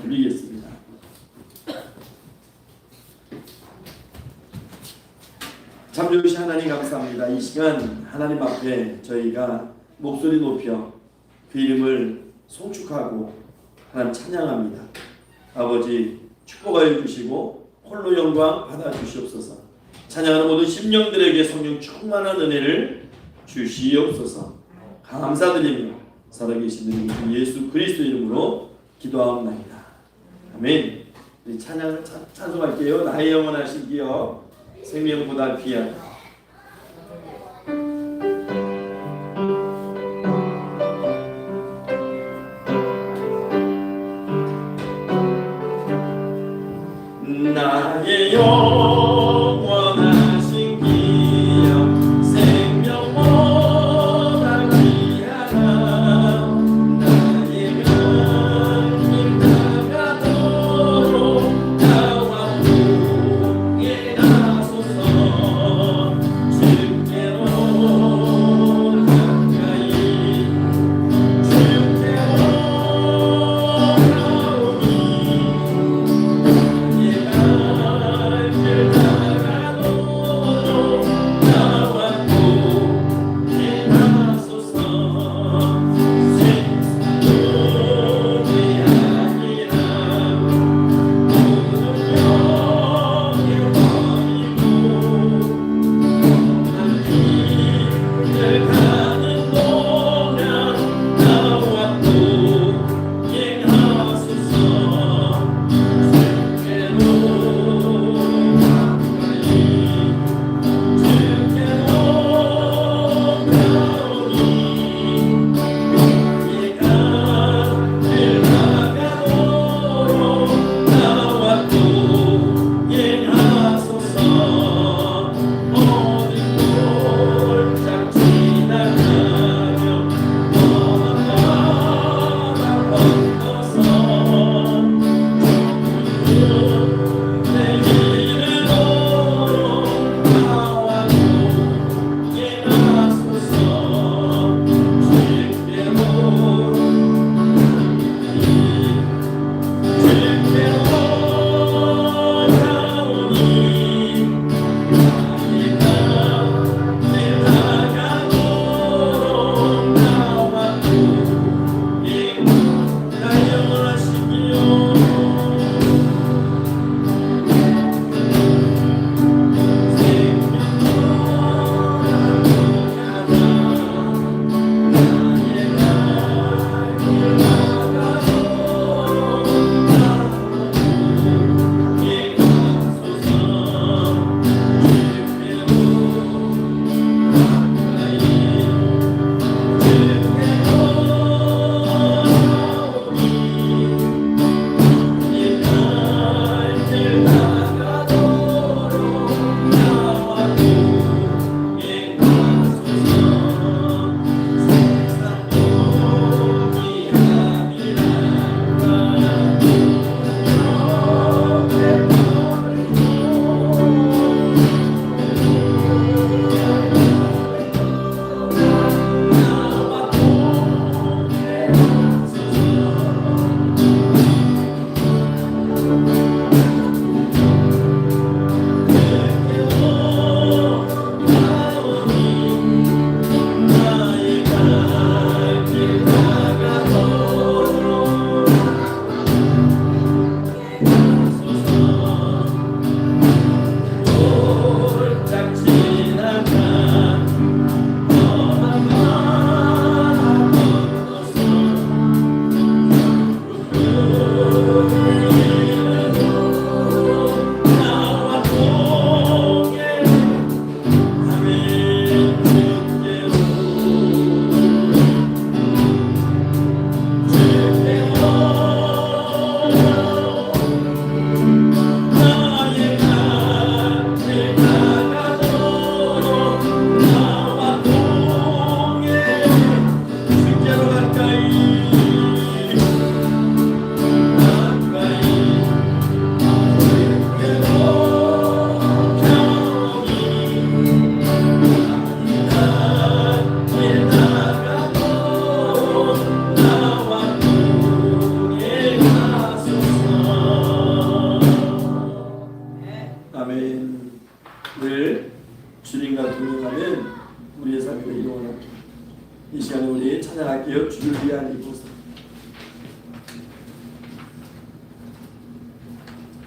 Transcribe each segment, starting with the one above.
드리겠습니다. 참 좋으신 하나님 감사합니다. 이 시간 하나님 앞에 저희가 목소리 높여 그 이름을 송축하고 하나님 찬양합니다. 아버지 축복하여 주시고 홀로 영광 받아 주시옵소서. 찬양하는 모든 심령들에게 성령 충만한 은혜를 주시옵소서. 감사드리며 살아계신 우리 예수 그리스도 이름으로 기도하옵나이다. 아멘. 우리 찬양을 찬송할게요. 나의 영원하시기여 생명보다 귀하다. 나의 영원하신 기여 생명보다 귀하다. 나의 곁길 다가도록 나와 함께 가소서. 주께로 가까이 주께로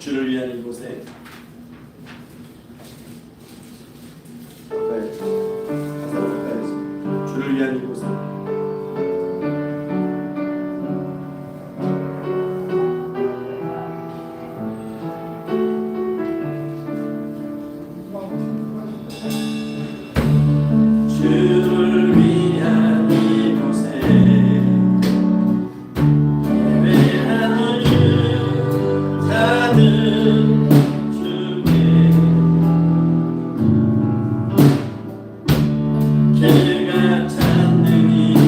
주를 위한 이곳에 주를 위한 이곳에 주를 위한 이곳에 예배하는 자들 중에 그가 찾는 이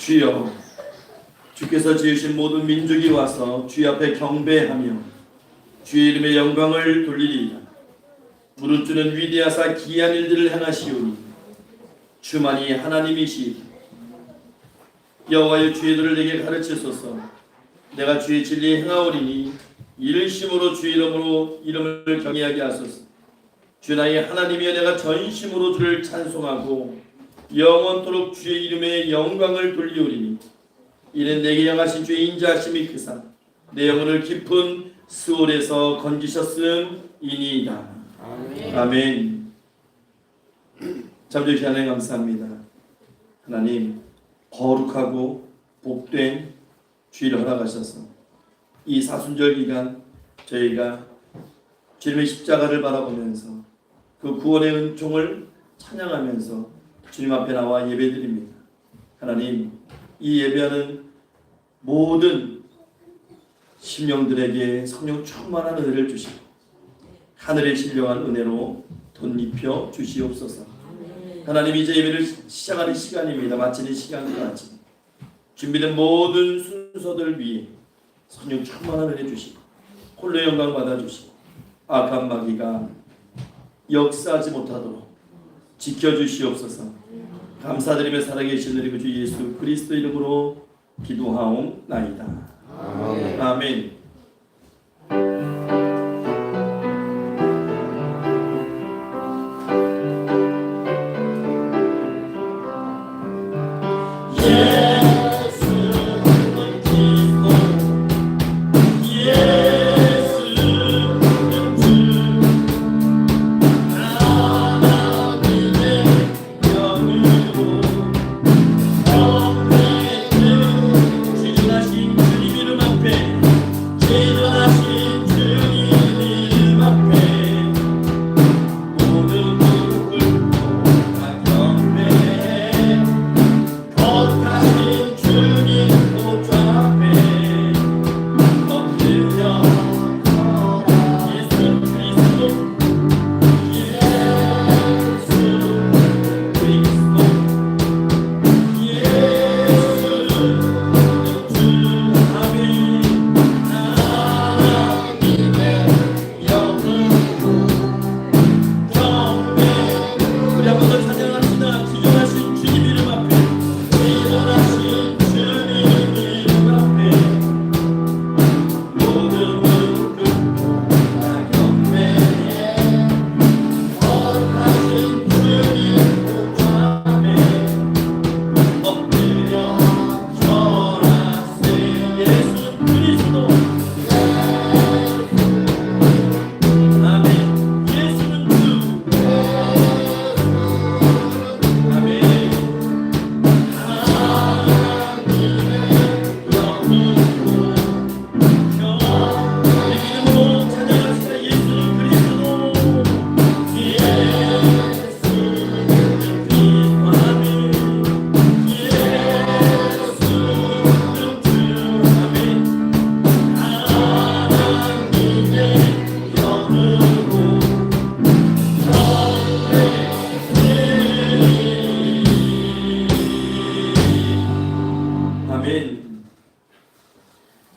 주여, 주께서 지으신 모든 민족이 와서 주의 앞에 경배하며 주의 이름의 영광을 돌리리이다. 무릇 주는 위대하사 기이한 일들을 행하시오니 주만이 하나님이시이다. 여호와의 주의 도를 내게 가르치소서. 내가 주의 진리에 행하오리니 이를 심으로 주의 이름을 경외하게 하소서. 주 나의 하나님이여, 내가 전심으로 주를 찬송하고 영원토록 주의 이름의 영광을 돌리오리니 이는 내게 향하신 주의 인자하심이 크사 내 영혼을 깊은 스올에서 건지셨음이니이다. 아멘. 잠시 하나님 감사합니다. 하나님, 거룩하고 복된 주일을 허락하셔서 이 사순절 기간 저희가 주님의 십자가를 바라보면서 그 구원의 은총을 찬양하면서 주님 앞에 나와 예배드립니다. 하나님, 이 예배하는 모든 심령들에게 성령 충만한 은혜를 주시고 하늘의 신령한 은혜로 덧입혀 주시옵소서. 하나님, 이제 예배를 시작하는 시간입니다. 마치는 시간까지 준비된 모든 순서들 위해 성령 충만한 은혜 주시고 홀로 영광 받아주시고 악한 마귀가 역사하지 못하도록 지켜주시옵소서. 감사드리며 살아계신 우리 구주 예수 그리스도 이름으로 기도하옵나이다. 아멘. 아멘.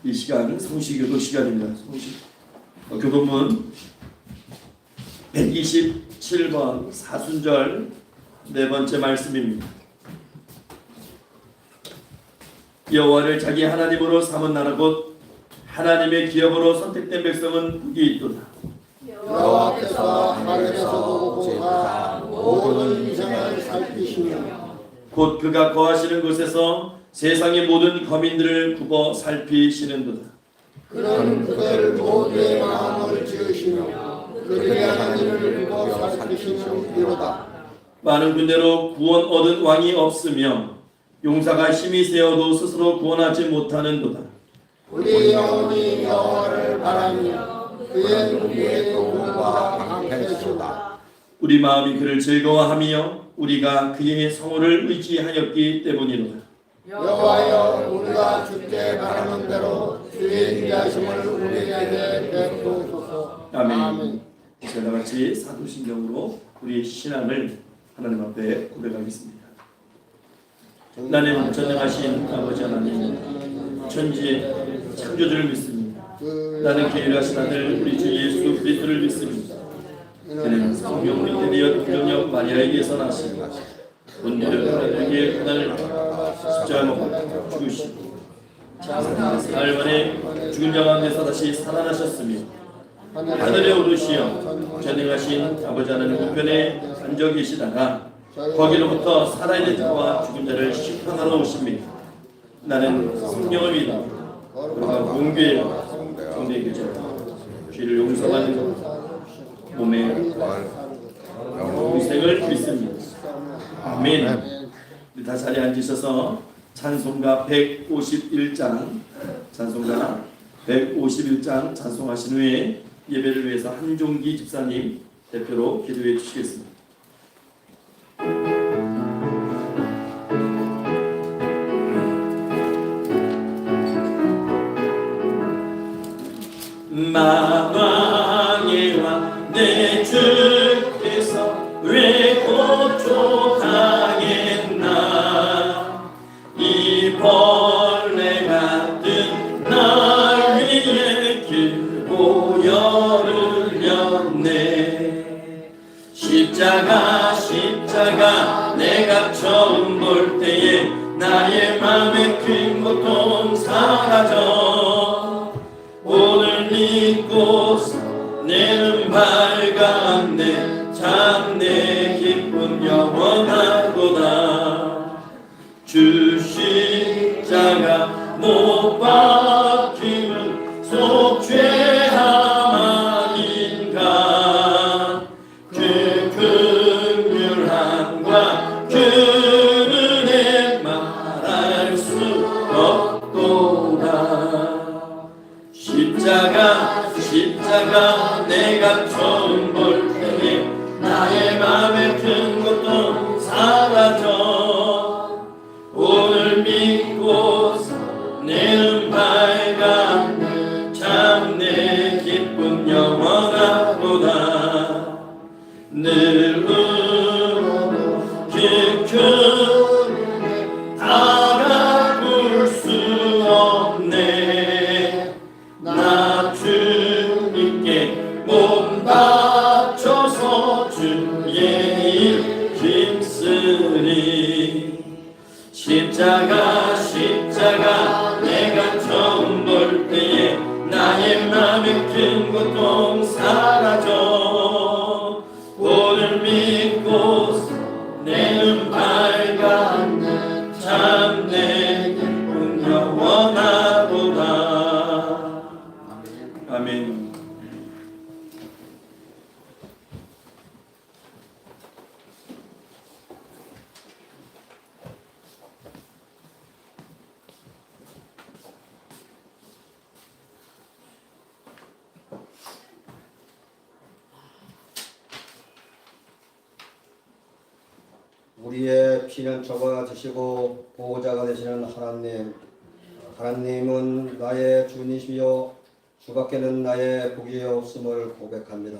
이 시간은 성시교도 시간입니다. 교도문 127번 사순절 네 번째 말씀입니다. 여호와를 자기 하나님으로 삼은 나라 곧 하나님의 기업으로 선택된 백성은 복이 있도다. 여호와께서 하늘에서 보고 모든 인생을 살피시며 곧 그가 거하시는 곳에서 세상의 모든 거민들을 굽어 살피시는도다. 그는 그들 모두의 마음을 지으시며 그들의 하나님을 굽어 살피시는이로다. 많은 군대로 구원 얻은 왕이 없으며 용사가 힘이 세어도 스스로 구원하지 못하는도다. 우리 영혼이 여호와를 바라며 그의 눈의 도움과 방패시로다. 우리 마음이 그를 즐거워하며 우리가 그의 성호를 의지하였기 때문이로다. 여호와여, 우리가 주께 바라는 대로 주의 인자하심을 우리에게 베푸소서. 아멘. 제가 같이 사도신경으로 우리의 신앙을 하나님 앞에 고백하겠습니다. 나는 전능하신 아버지 하나님 천지의 창조주를 믿습니다. 나는 계율하신 아들 우리 주 예수 그리스도를 믿습니다. 그는 성령으로 인하여 동정녀 마리아에게서 나시고 본디르 pilат에게 고난을 십자가 못 죽으시고 사흘 만에 죽은 자 가운데서 다시 살아나셨으며 하늘에 오르시어 전능하신 아버지 하나님 우편에 앉아 계시다가 거기로부터 살아있는 자와 죽은 자를 심판하러 오십니다. 나는 성령을 믿어 그가 공교회와 성대 교제 죄를 용서받는 것 몸의 유생을 믿습니다. 아멘. 우리 다 자리에 앉으셔서 찬송가 151장 찬송가 151장 찬송하신 후에 예배를 위해서 한종기 집사님 대표로 기도해 주시겠습니다. 만왕의 왕 내 주께서 왜 고촉하겠나 이 벌레 같은 날 위에 길보혈을 렸네. 십자가 내가 처음 볼 때에 나의 맘에 큰 고통 사라져 오늘 믿고서 내는 밝았네. 참 내 기쁨 영원하도다. 주 십자가 못 박힘은 속죄함 아닌가. 그 긍휼함과 그 은혜 말할 수 없도다. 십자가 내가 처음 볼 때에 나의 맘에 큰 것도 사라져 오늘 믿고서 내는 밝았네. 참 내 기쁨 영원하도다. 늘 울어도 그 알아볼 수 없네. 나 주님께 몸 바쳐서 주의 일 힘쓰리. 십자가 내가 처음 볼 때에 나의 맘에 큰 고통 사라져 오늘 믿고서 내는 밝았네. 참 내 기쁨 영원하도다. 아멘. 우리의 피난처가 되시고 보호자가 되시는 하나님은 나의 주님이시며 주밖에는 나의 복이 없음을 고백합니다.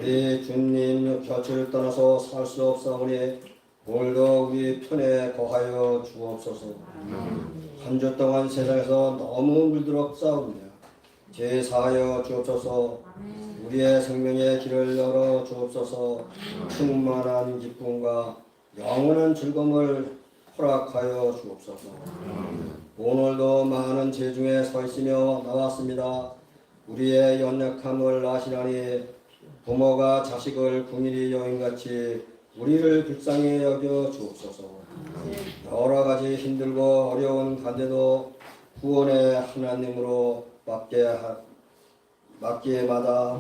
우리 주님 곁을 떠나서 살 수 없사오니 오늘도 우리 편에 거하여 주옵소서. 한 주 동안 세상에서 너무 물들어 싸우며 제사하여 주옵소서. 우리의 생명의 길을 열어 주옵소서. 충만한 기쁨과 영원한 즐거움을 허락하여 주옵소서. 오늘도 많은 죄 중에 서 있으며 나왔습니다. 우리의 연약함을 아시나니 부모가 자식을 궁일이 여인같이 우리를 불쌍히 여겨 주옵소서. 여러 가지 힘들고 어려운 간데도 구원의 하나님으로 맡기에마다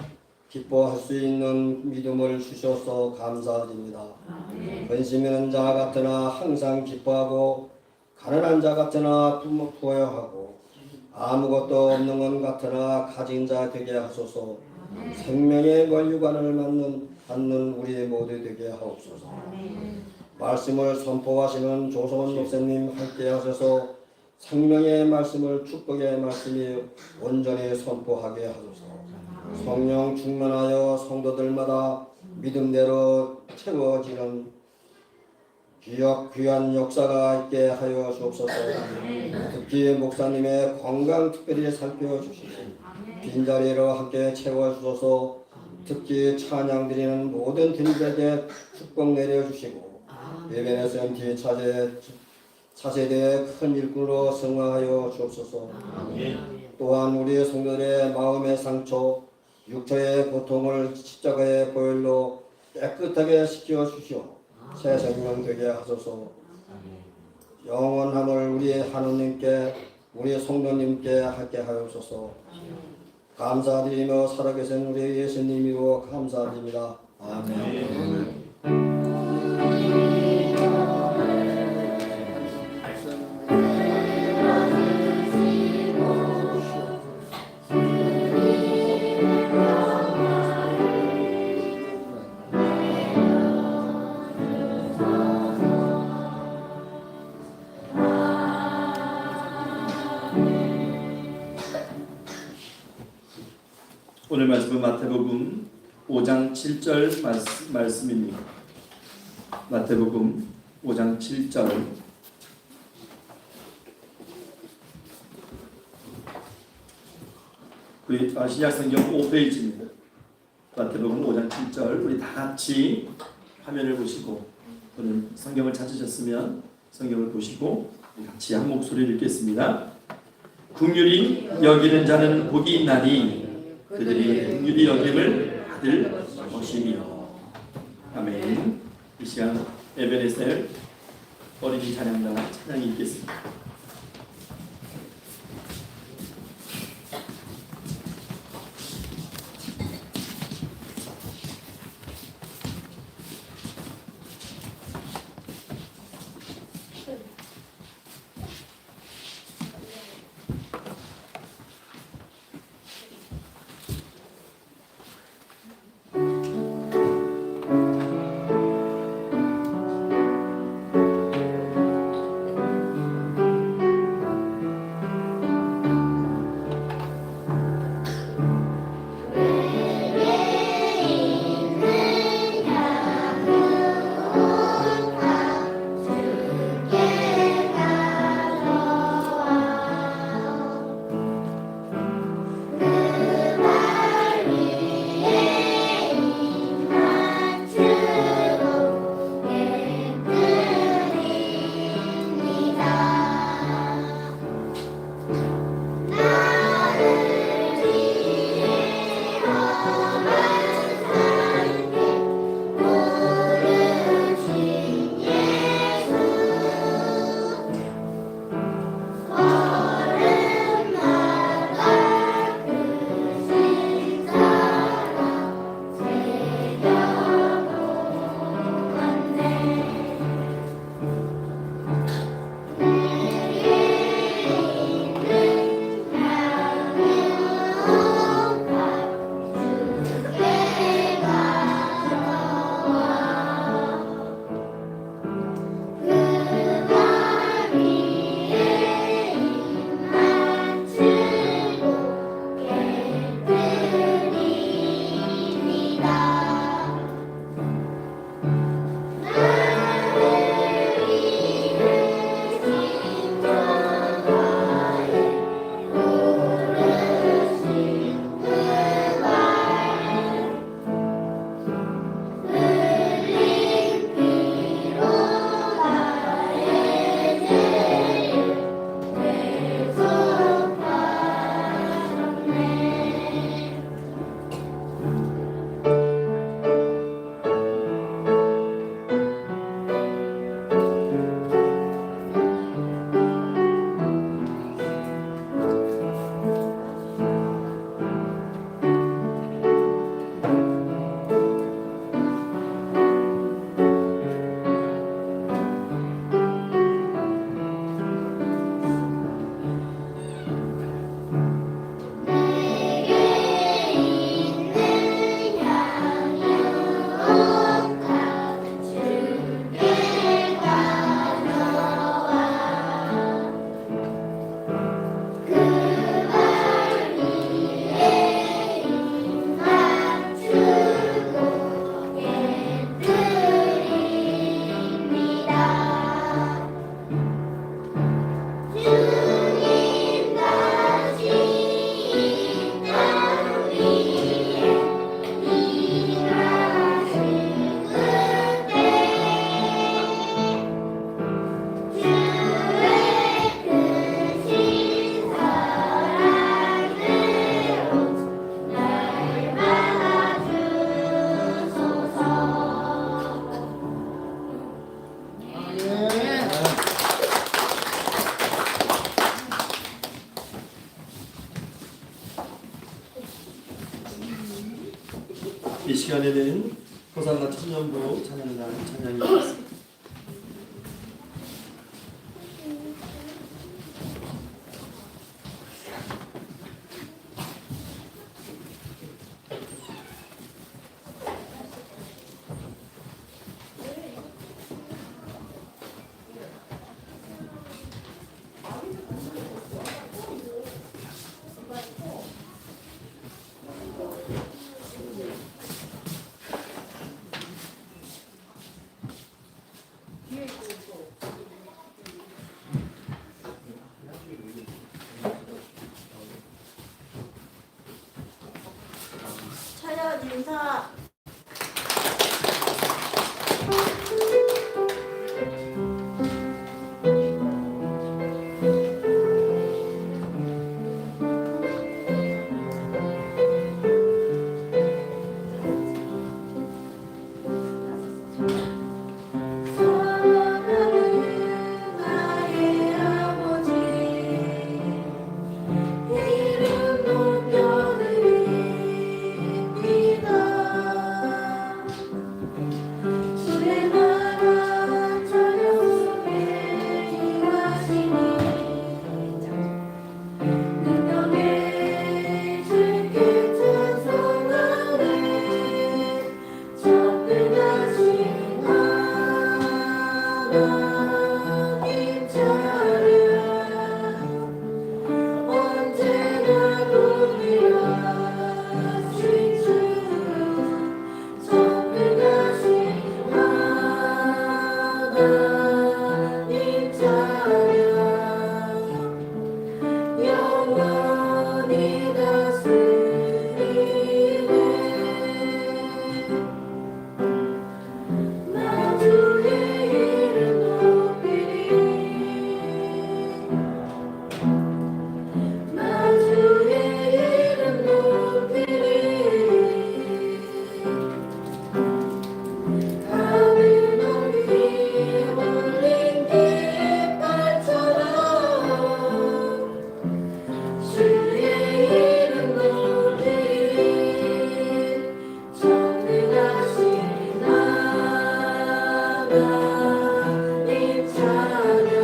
기뻐할 수 있는 믿음을 주셔서 감사드립니다. 근심 있는 자 같으나 항상 기뻐하고 가난한 자 같으나 부여하고 아무것도 없는 것 같으나 가진 자 되게 하소서. 생명의 권유관을 받는 우리 모두 되게 하옵소서. 말씀을 선포하시는 조선 목사님 함께 하셔서 생명의 말씀을 축복의 말씀이 온전히 선포하게 하소서. 성령 충만하여 성도들마다 믿음대로 채워지는 귀한 역사가 있게 하여 주옵소서. 특히 목사님의 건강 특별히 살펴주시고 빈자리로 함께 채워주셔서 특히 찬양 드리는 모든 팀들에게 축복 내려주시고 예배에서 MT 차세대의 큰 일꾼으로 승화하여 주옵소서. 또한 우리 성도들의 마음의 상처, 육체의 고통을 십자가의 보혈로 깨끗하게 씻겨 주시오. 새 생명 되게 하소서. 영원함을 우리 하느님께 우리 성도님께 하게 하옵소서. 감사드리며 살아계신 우리 예수님이로 감사드립니다. 아멘. 오늘 말씀은 마태복음 5장 7절 말씀입니다. 마태복음 5장 7절. 우리 신약성경 5페이지입니다. 마태복음 5장 7절. 우리 다 같이 화면을 보시고 오늘 성경을 찾으셨으면 성경을 보시고 우리 같이 한 목소리를 읽겠습니다. 긍휼히 여기는 자는 복이 있나니 그들이 긍휼히 여김을 받을 것이며. 아멘. 이 시간 에베네셀 어린이 찬양단 찬양이 있겠습니다. 시간에는 호산나 천년부 찬양단 찬양이 있습니다. 차렷 인사. 사랑하는 나의 아버지 이름 높여드립니다. 주의 나라 찬양하게 임하시니 능력의 주께 찬송하네. 전능하신 하나님 찬양 언제나 동일하신 주 전능하신 하나님 찬양 영원히 다스리네. 나 주의 이름 높이리. 나 주의 이름 높이리. 하늘 높이 올린 깃발처럼 주의 이름 높이리. 전능하신 하나님 찬양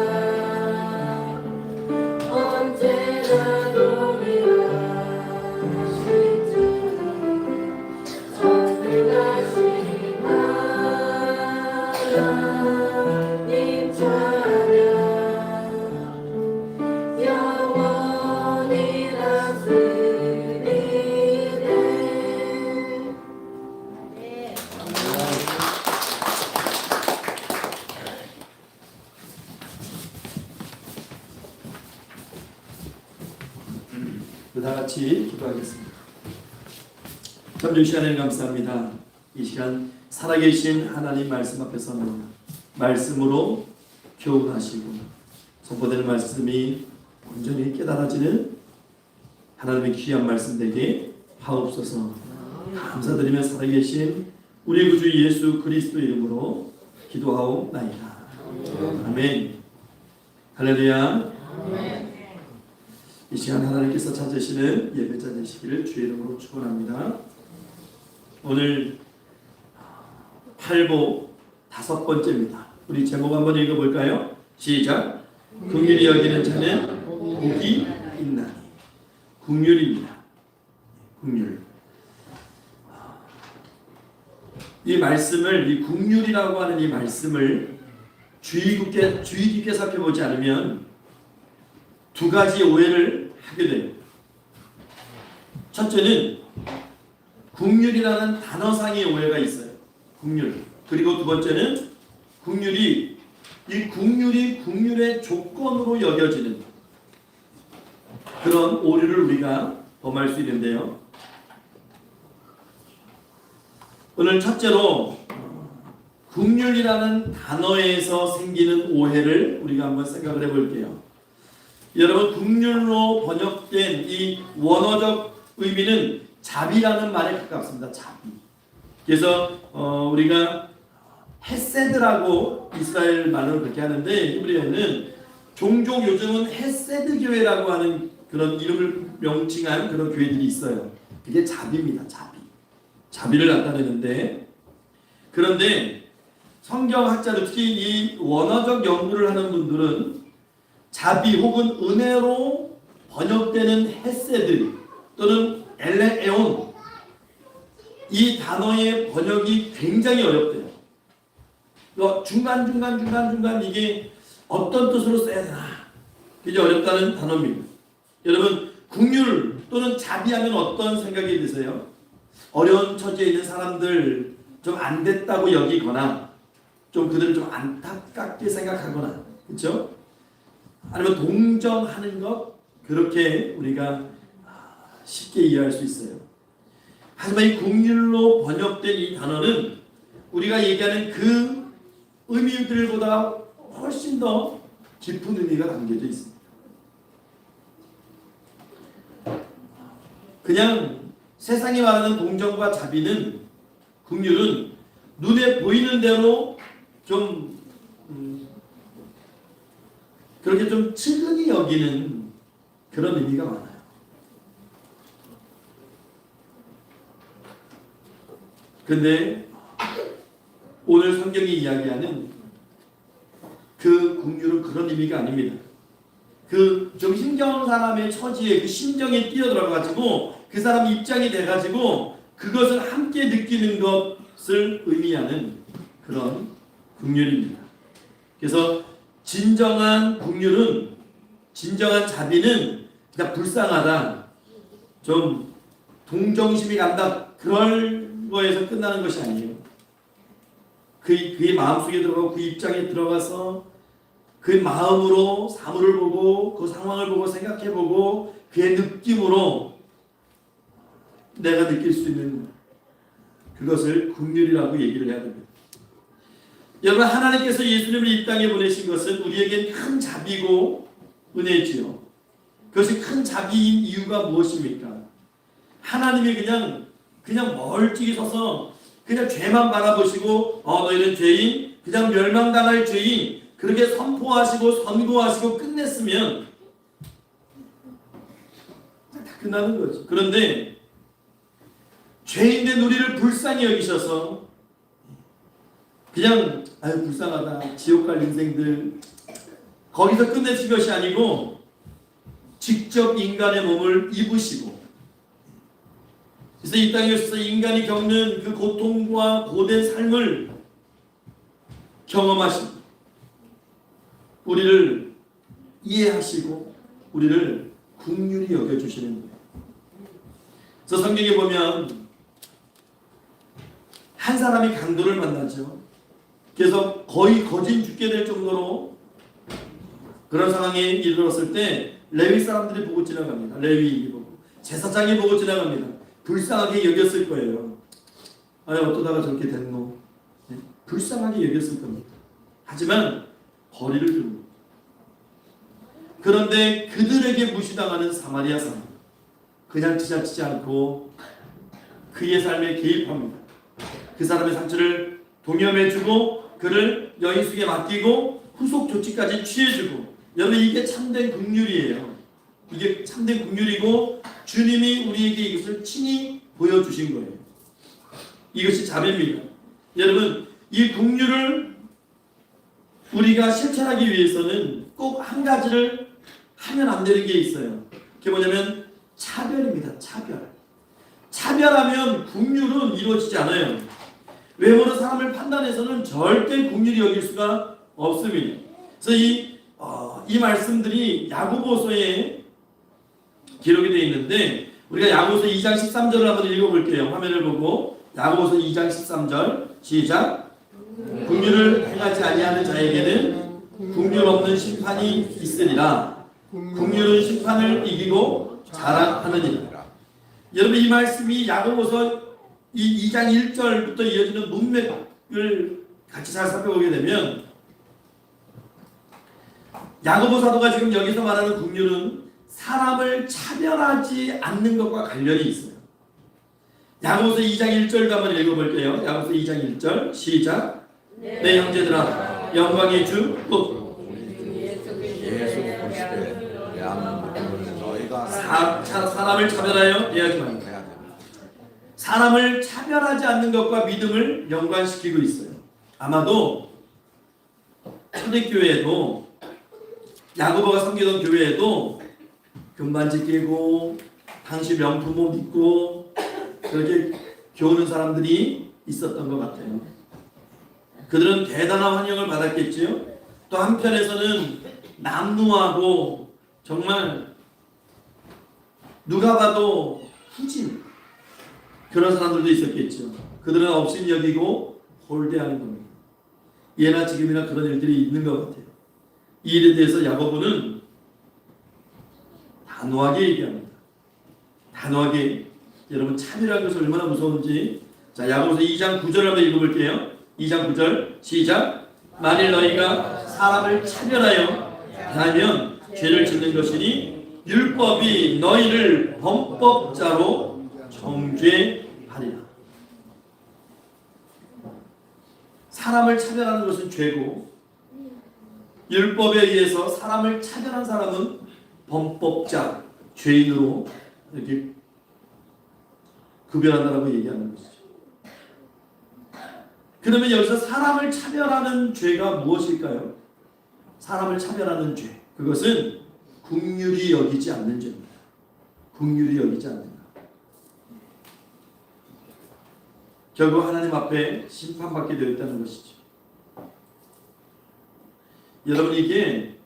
언제나 동일하신 주 전능하신 하나님 찬양 영원히 다스리네. 다 같이 기도하겠습니다. 잠정 시간에 감사합니다. 이 시간 살아계신 하나님 말씀 앞에 섭니다. 말씀으로 교훈하시고 선포되는 말씀이 온전히 깨달아지는 하나님의 귀한 말씀 되게 하옵소서. 감사드리며 살아계신 우리 구주 예수 그리스도 이름으로 기도하옵나이다. 아멘. 할렐루야. 이 시간 하나님께서 찾으시는 예배자 되시기를 주의 이름으로 축원합니다. 오늘 8보 5번째입니다. 우리 제목 한번 읽어볼까요? 시작. 긍휼히 여기는 자는 복이 있나니. 긍휼입니다. 긍휼. 이 말씀을, 이 긍휼이라고 하는 이 말씀을 주의 깊게 살펴보지 않으면 두 가지 오해를 하게 돼요. 첫째는 긍휼이라는 단어상의 오해가 있어요. 긍휼. 그리고 두 번째는 긍휼이 긍휼의 조건으로 여겨지는 그런 오류를 우리가 범할 수 있는데요. 오늘 첫째로 긍휼이라는 단어에서 생기는 오해를 우리가 한번 생각을 해볼게요. 여러분, 긍휼로 번역된 이 원어적 의미는 자비라는 말에 가깝습니다. 자비. 그래서 우리가 헤세드라고 이스라엘 말로 그렇게 하는데 히브리어는 종종 요즘은 헤세드 교회라고 하는 그런 이름을 명칭한 그런 교회들이 있어요. 그게 자비입니다. 자비. 자비를 나타내는데, 그런데 성경학자들, 특히 이 원어적 연구를 하는 분들은 자비 혹은 은혜로 번역되는 헤세드 또는 엘레에온, 이 단어의 번역이 굉장히 어렵대요. 중간 이게 어떤 뜻으로 써야 되나, 그게 어렵다는 단어입니다. 여러분, 긍휼 또는 자비하면 어떤 생각이 드세요? 어려운 처지에 있는 사람들 좀 안 됐다고 여기거나 좀 그들을 좀 안타깝게 생각하거나, 그렇죠? 아니면 동정하는 것, 그렇게 우리가 쉽게 이해할 수 있어요. 하지만 이 긍휼로 번역된 이 단어는 우리가 얘기하는 그 의미들보다 훨씬 더 깊은 의미가 담겨져 있습니다. 그냥 세상이 말하는 동정과 자비는, 긍휼은 눈에 보이는 대로 좀 그렇게 좀 측은히 여기는 그런 의미가 많아요. 근데 오늘 성경이 이야기하는 그 긍휼은 그런 의미가 아닙니다. 그 좀 힘겨운 사람의 처지에, 그 심정에 뛰어들어가지고 그 사람 입장이 돼가지고 그것을 함께 느끼는 것을 의미하는 그런 긍휼입니다. 그래서 진정한 긍휼은, 진정한 자비는 그냥 불쌍하다, 좀 동정심이 간다, 그럴 거에서 끝나는 것이 아니에요. 그의 마음속에 들어가고 그 입장에 들어가서 그 마음으로 사물을 보고 그 상황을 보고 생각해보고 그의 느낌으로 내가 느낄 수 있는 그것을 긍휼이라고 얘기를 해야 됩니다. 여러분, 하나님께서 예수님을 이 땅에 보내신 것은 우리에겐 큰 자비고 은혜지요. 그것이 큰 자비인 이유가 무엇입니까? 하나님이 그냥 멀찍이 서서 그냥 죄만 바라보시고 너희는 죄인, 그냥 멸망당할 죄인, 그렇게 선포하시고 선고하시고 끝냈으면 다 끝나는 거죠. 그런데 죄인된 우리를 불쌍히 여기셔서 그냥 아유 불쌍하다, 지옥 갈 인생들, 거기서 끝내신 것이 아니고 직접 인간의 몸을 입으시고, 그래서 이 땅에 오셔서 인간이 겪는 그 고통과 고된 삶을 경험하시고 우리를 이해하시고 우리를 긍휼히 여겨주시는 거예요. 그래서 성경에 보면 한 사람이 강도를 만나죠. 그래서 거의 거진 죽게 될 정도로 그런 상황에 이르렀을 때 레위 사람들이 보고 지나갑니다. 레위인이 보고, 제사장이 보고 지나갑니다. 불쌍하게 여겼을 거예요. 아니 어떠다가 저렇게 됐노? 네? 불쌍하게 여겼을 겁니다. 하지만 거리를 두고, 그런데 그들에게 무시당하는 사마리아 사람, 그냥 지나치지 않고 그의 삶에 개입합니다. 그 사람의 상처를 동염해주고 그를 여인숙에 맡기고 후속 조치까지 취해주고. 여러분, 이게 참된 긍휼이에요. 이게 참된 긍휼이고 주님이 우리에게 이것을 친히 보여주신 거예요. 이것이 자비입니다. 여러분, 이 긍휼을 우리가 실천하기 위해서는 꼭 한 가지를 하면 안 되는 게 있어요. 그게 뭐냐면 차별입니다. 차별하면 긍휼은 이루어지지 않아요. 외모로 사람을 판단해서는 절대 긍휼히 여길 수가 없습니다. 그래서 이 말씀들이 야고보서에 기록이 되어 있는데, 우리가 야고보서 2장 13절을 한번 읽어볼게요. 화면을 보고 야고보서 2장 13절 시작. 긍휼을 행하지 아니하는 자에게는 긍휼 없는 심판이 있으리라. 긍휼은 심판을 이기고 자랑하느니라. 여러분, 이 말씀이 야고보서 이 2장 1절부터 이어지는 문맥을 같이 잘 살펴보게 되면, 야고보 사도가 지금 여기서 말하는 긍휼은 사람을 차별하지 않는 것과 관련이 있어요. 야고보서 2장 1절도 한번 읽어볼게요. 야고보서 2장 1절 시작. 내 형제들아, 영광의 주 예수 그리스도의 너희가 사람을 차별하여 대하지 말라. 사람을 차별하지 않는 것과 믿음을 연관시키고 있어요. 아마도 초대교회에도 야고보가 섬기던 교회에도 금반지 끼고 당시 명품 옷 입고 그렇게 겨우는 사람들이 있었던 것 같아요. 그들은 대단한 환영을 받았겠지요. 또 한편에서는 남루하고 정말 누가 봐도 후진 그런 사람들도 있었겠죠. 그들은 업신 여기고 홀대하는 겁니다. 예나 지금이나 그런 일들이 있는 것 같아요. 이 일에 대해서 야고보는 단호하게 얘기합니다. 단호하게. 여러분 차별하는 것이 얼마나 무서운지. 자, 야고보서 2장 9절 한번 읽어볼게요. 2장 9절 시작. 만일 너희가 사람을 차별하여 대하면 죄를 짓는 것이니 율법이 너희를 범법자로 정죄하리라. 사람을 차별하는 것은 죄고 율법에 의해서 사람을 차별한 사람은 범법자, 죄인으로 이렇게 구별한다라고 얘기하는 것이죠. 그러면 여기서 사람을 차별하는 죄가 무엇일까요? 사람을 차별하는 죄. 그것은 긍휼히 여기지 않는 죄입니다. 긍휼히 여기지 않는다. 결국 하나님 앞에 심판받게 되어 있다는 것이죠. 여러분 이게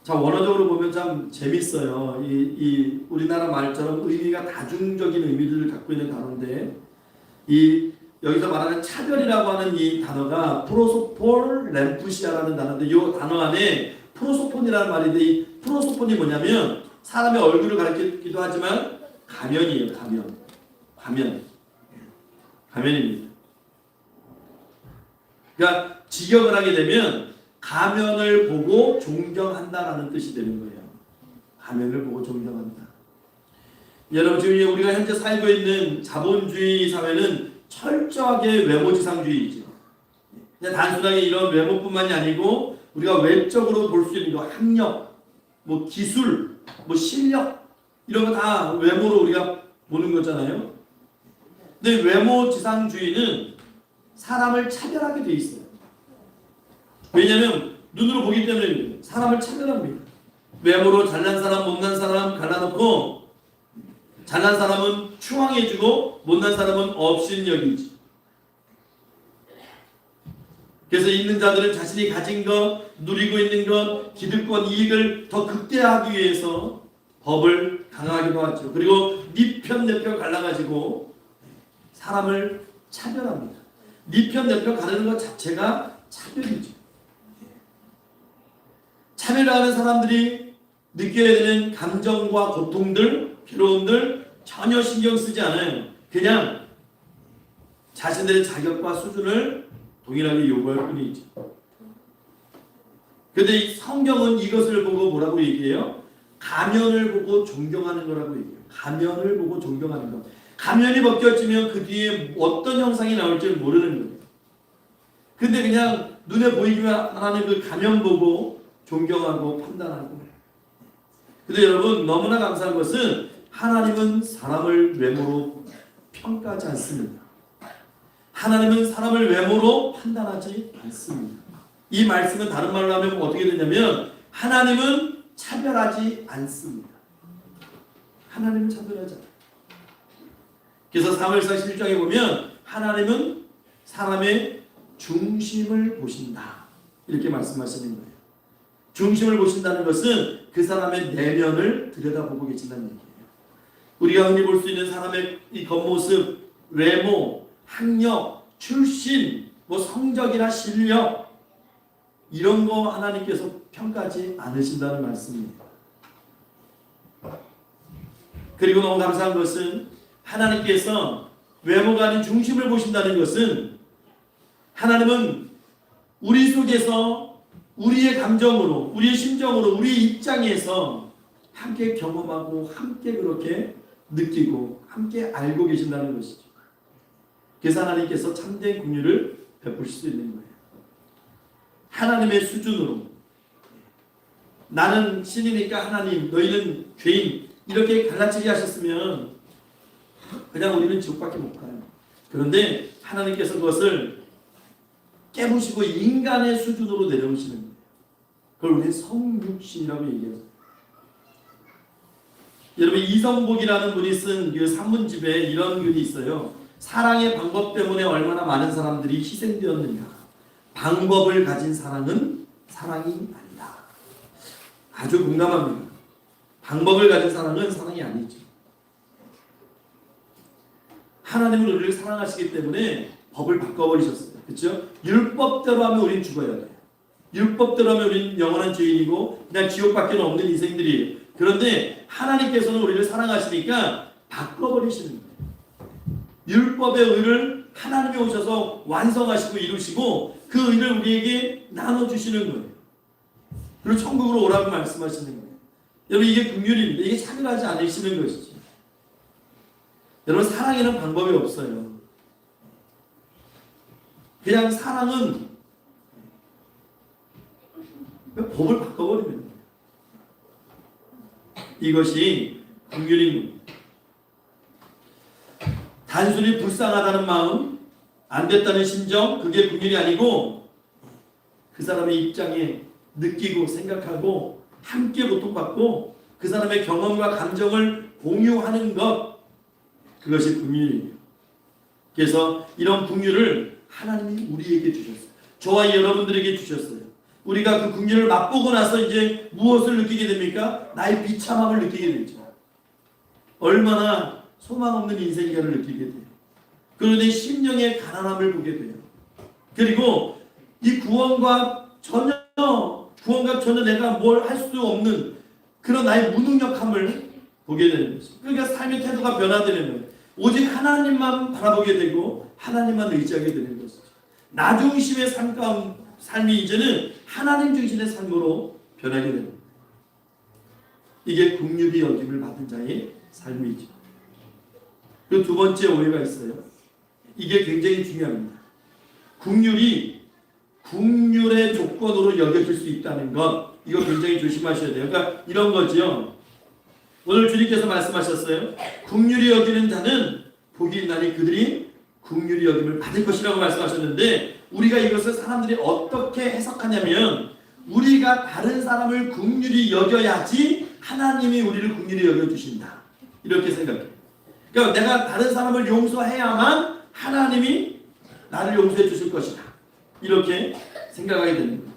자 원어적으로 보면 참 재밌어요. 이 우리나라 말처럼 의미가 다중적인 의미를 갖고 있는 단어인데 이 여기서 말하는 차별이라고 하는 이 단어가 프로소폴 램푸시아라는 단어인데 이 단어 안에 프로소폰이라는 말인데 이 프로소폰이 뭐냐면 사람의 얼굴을 가리키기도 하지만 가면이에요. 가면입니다. 그러니까 직역을 하게 되면 가면을 보고 존경한다라는 뜻이 되는 거예요. 가면을 보고 존경한다. 여러분 지금 우리가 현재 살고 있는 자본주의 사회는 철저하게 외모지상주의이죠. 그냥 단순하게 이런 외모뿐만이 아니고 우리가 외적으로 볼 수 있는 거 학력, 뭐 기술, 뭐 실력 이런 거 다 외모로 우리가 보는 거잖아요. 근데 외모지상주의는 사람을 차별하게 돼 있어요. 왜냐하면 눈으로 보기 때문에 사람을 차별합니다. 외모로 잘난 사람, 못난 사람 갈라놓고 잘난 사람은 추앙해주고 못난 사람은 업신여기지. 그래서 있는 자들은 자신이 가진 것, 누리고 있는 것, 기득권, 이익을 더 극대화하기 위해서 법을 강화하기도 하죠. 그리고 네 편 내 편 갈라가지고 사람을 차별합니다. 네 편 내 편 가르는 것 자체가 차별이죠. 차별하는 사람들이 느껴야 되는 감정과 고통들, 괴로움들 전혀 신경 쓰지 않아요. 그냥 자신들의 자격과 수준을 동일하게 요구할 뿐이죠. 그런데 이 성경은 이것을 보고 뭐라고 얘기해요? 가면을 보고 존경하는 거라고 얘기해요. 가면을 보고 존경하는 것. 가면이 벗겨지면 그 뒤에 어떤 형상이 나올지 모르는 거예요. 근데 그냥 눈에 보이기만 하는 그 가면 보고 존경하고 판단하고. 근데 여러분 너무나 감사한 것은 하나님은 사람을 외모로 평가하지 않습니다. 하나님은 사람을 외모로 판단하지 않습니다. 이 말씀은 다른 말로 하면 어떻게 되냐면 하나님은 차별하지 않습니다. 하나님은 차별하지 않아요. 그래서 사무엘상 11장에 보면 하나님은 사람의 중심을 보신다. 이렇게 말씀하시는 거예요. 중심을 보신다는 것은 그 사람의 내면을 들여다보고 계신다는 얘기예요. 우리가 흔히 볼 수 있는 사람의 이 겉모습, 외모, 학력, 출신, 뭐 성적이나 실력 이런 거 하나님께서 평가하지 않으신다는 말씀입니다. 그리고 너무 감사한 것은 하나님께서 외모가 아닌 중심을 보신다는 것은 하나님은 우리 속에서 우리의 감정으로, 우리의 심정으로, 우리의 입장에서 함께 경험하고 함께 그렇게 느끼고 함께 알고 계신다는 것이죠. 그래서 하나님께서 참된 긍휼을 베푸실 수 있는 거예요. 하나님의 수준으로 나는 신이니까 하나님, 너희는 죄인 이렇게 갈라치게 하셨으면 그냥 우리는 지옥밖에 못 가요. 그런데 하나님께서 그것을 깨부시고 인간의 수준으로 내려오시는 거예요. 그걸 우리는 성육신이라고 얘기해요. 여러분 이성복이라는 분이 쓴 그 산문집에 이런 글이 있어요. 사랑의 방법 때문에 얼마나 많은 사람들이 희생되었느냐. 방법을 가진 사랑은 사랑이 아니다. 아주 공감합니다. 방법을 가진 사랑은 사랑이 아니죠. 하나님은 우리를 사랑하시기 때문에 법을 바꿔버리셨어요. 그렇죠? 율법대로 하면 우린 죽어야 돼요. 율법대로 하면 우린 영원한 죄인이고 그냥 지옥밖에 없는 인생들이에요. 그런데 하나님께서는 우리를 사랑하시니까 바꿔버리시는 거예요. 율법의 의를 하나님이 오셔서 완성하시고 이루시고 그 의를 우리에게 나눠주시는 거예요. 그리고 천국으로 오라고 말씀하시는 거예요. 여러분 이게 긍휼입니다. 이게 차별하지 않으시는 것이죠. 여러분 사랑에는 방법이 없어요. 그냥 사랑은 법을 바꿔버리는 거예요. 이것이 긍휼입니다. 단순히 불쌍하다는 마음, 안 됐다는 심정, 그게 긍휼이 아니고 그 사람의 입장에 느끼고 생각하고 함께 고통받고 그 사람의 경험과 감정을 공유하는 것, 그것이 긍휼이에요. 그래서 이런 긍휼을 하나님이 우리에게 주셨어요. 저와 여러분들에게 주셨어요. 우리가 그 긍휼을 맛보고 나서 이제 무엇을 느끼게 됩니까? 나의 비참함을 느끼게 되죠. 얼마나 소망 없는 인생인가를 느끼게 돼요. 그리고 내 심령의 가난함을 보게 돼요. 그리고 이 구원과 전혀 내가 뭘 할 수 없는 그런 나의 무능력함을 보게 되는 거죠. 그러니까 삶의 태도가 변화되는 거예요. 오직 하나님만 바라보게 되고 하나님만 의지하게 되는 것이죠. 나 중심의 삶이 이제는 하나님 중심의 삶으로 변하게 됩니다. 이게 긍휼히 여김을 받은 자의 삶이죠. 그 두 번째 오해가 있어요. 이게 굉장히 중요합니다. 긍휼의 조건으로 여겨질 수 있다는 것, 이거 굉장히 조심하셔야 돼요. 그러니까 이런 거죠. 오늘 주님께서 말씀하셨어요. 긍휼히 여기는 자는 복이 있나니 그들이 긍휼히 여김을 받을 것이라고 말씀하셨는데 우리가 이것을 사람들이 어떻게 해석하냐면 우리가 다른 사람을 긍휼히 여겨야지 하나님이 우리를 긍휼히 여겨주신다. 이렇게 생각해요. 그러니까 내가 다른 사람을 용서해야만 하나님이 나를 용서해 주실 것이다. 이렇게 생각하게 됩니다.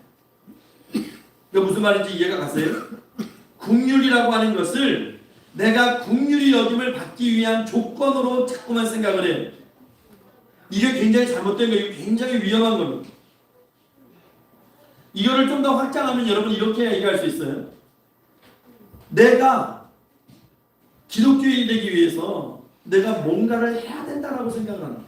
그러니까 무슨 말인지 이해가 가세요? 긍휼이라고 하는 것을 내가 긍휼히 여김을 받기 위한 조건으로 자꾸만 생각을 해요. 이게 굉장히 잘못된 거예요. 이게 굉장히 위험한 겁니다. 이거를 좀 더 확장하면 여러분 이렇게 얘기할 수 있어요. 내가 기독교인이 되기 위해서 내가 뭔가를 해야 된다라고 생각을 합니다.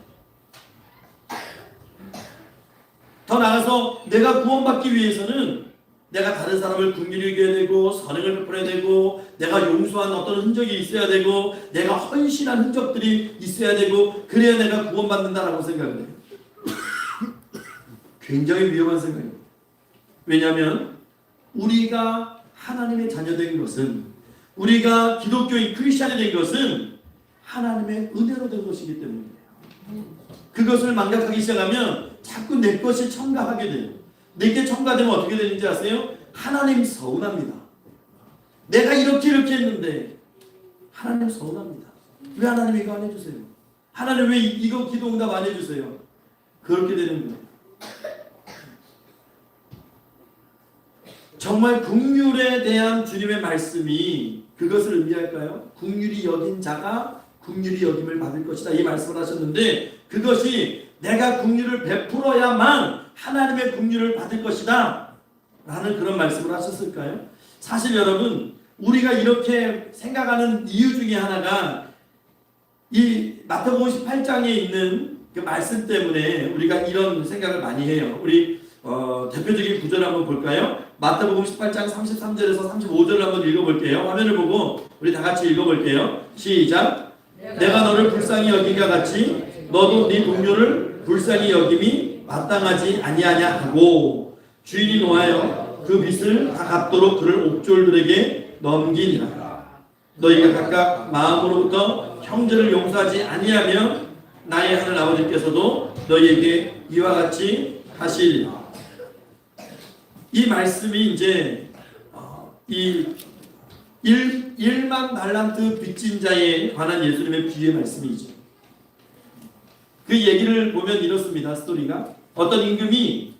더 나아가서 내가 구원받기 위해서는 내가 다른 사람을 긍휼히 여겨야 되고 선행을 베풀어야 되고 내가 용서한 어떤 흔적이 있어야 되고 내가 헌신한 흔적들이 있어야 되고 그래야 내가 구원받는다라고 생각을 해요. 굉장히 위험한 생각입니다. 왜냐하면 우리가 하나님의 자녀된 것은 우리가 기독교인 크리스찬이 된 것은 하나님의 은혜로 된 것이기 때문이에요. 그것을 망각하기 시작하면 자꾸 내 것이 첨가하게 돼요. 내게 첨가되면 어떻게 되는지 아세요? 하나님 서운합니다. 내가 이렇게 했는데 하나님 서운합니다. 왜 하나님 이거 안 해주세요? 하나님 왜 이거 기도 응답 안 해주세요? 그렇게 되는 거예요. 정말 긍휼에 대한 주님의 말씀이 그것을 의미할까요? 긍휼히 여긴 자가 긍휼히 여김을 받을 것이다. 이 말씀을 하셨는데 그것이 내가 긍휼을 베풀어야만 하나님의 긍휼을 받을 것이다 라는 그런 말씀을 하셨을까요? 사실 여러분 우리가 이렇게 생각하는 이유 중에 하나가 이 마태복음 18장에 있는 그 말씀 때문에 우리가 이런 생각을 많이 해요. 우리 대표적인 구절을 한번 볼까요? 마태복음 18장 33절에서 35절을 한번 읽어볼게요. 화면을 보고 우리 다 같이 읽어볼게요. 시작. 내가 너를 불쌍히 여긴과 같이 너도 네 동료를 불쌍히 여김이 마땅하지 아니하냐 하고 주인이 노하여 그 빚을 다 갚도록 그를 옥졸들에게 넘기니라. 너희가 각각 마음으로부터 형제를 용서하지 아니하면 나의 하늘 아버지께서도 너희에게 이와 같이 하시리라. 이 말씀이 이제 이 1만 달란트 빚진 자에 관한 예수님의 비유의 말씀이죠. 그 얘기를 보면 이렇습니다. 스토리가 어떤 임금이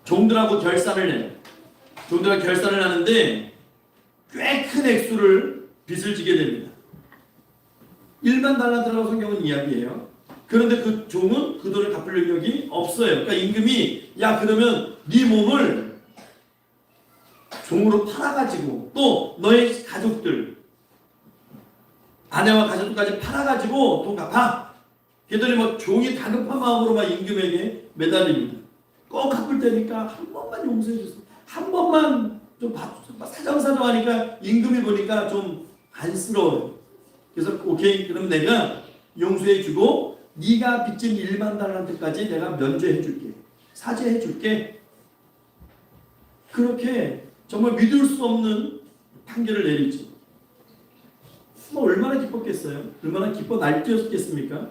종들하고 결산을 해요. 종들하고 결산을 하는데 꽤 큰 액수를 빚을 지게 됩니다. 1만 달란트라고 성경은 이야기해요. 그런데 그 종은 그 돈을 갚을 능력이 없어요. 그러니까 임금이 야 그러면 네 몸을 종으로 팔아가지고 또 너의 가족들 아내와 가족들까지 팔아가지고 돈 갚아. 그랬더니 뭐 종이 다급한 마음으로 막 임금에게 매달립니다. 꼭 갚을 테니까 한 번만 용서해 주세요. 한 번만 좀 사정사정 하니까 임금이 보니까 좀 안쓰러워요. 그래서 오케이 그럼 내가 용서해 주고 네가 빚진 1만 달란트까지 내가 면제해 줄게. 사죄해 줄게. 그렇게 정말 믿을 수 없는 판결을 내리죠. 뭐 얼마나 기뻤겠어요? 얼마나 기뻐 날뛰었겠습니까?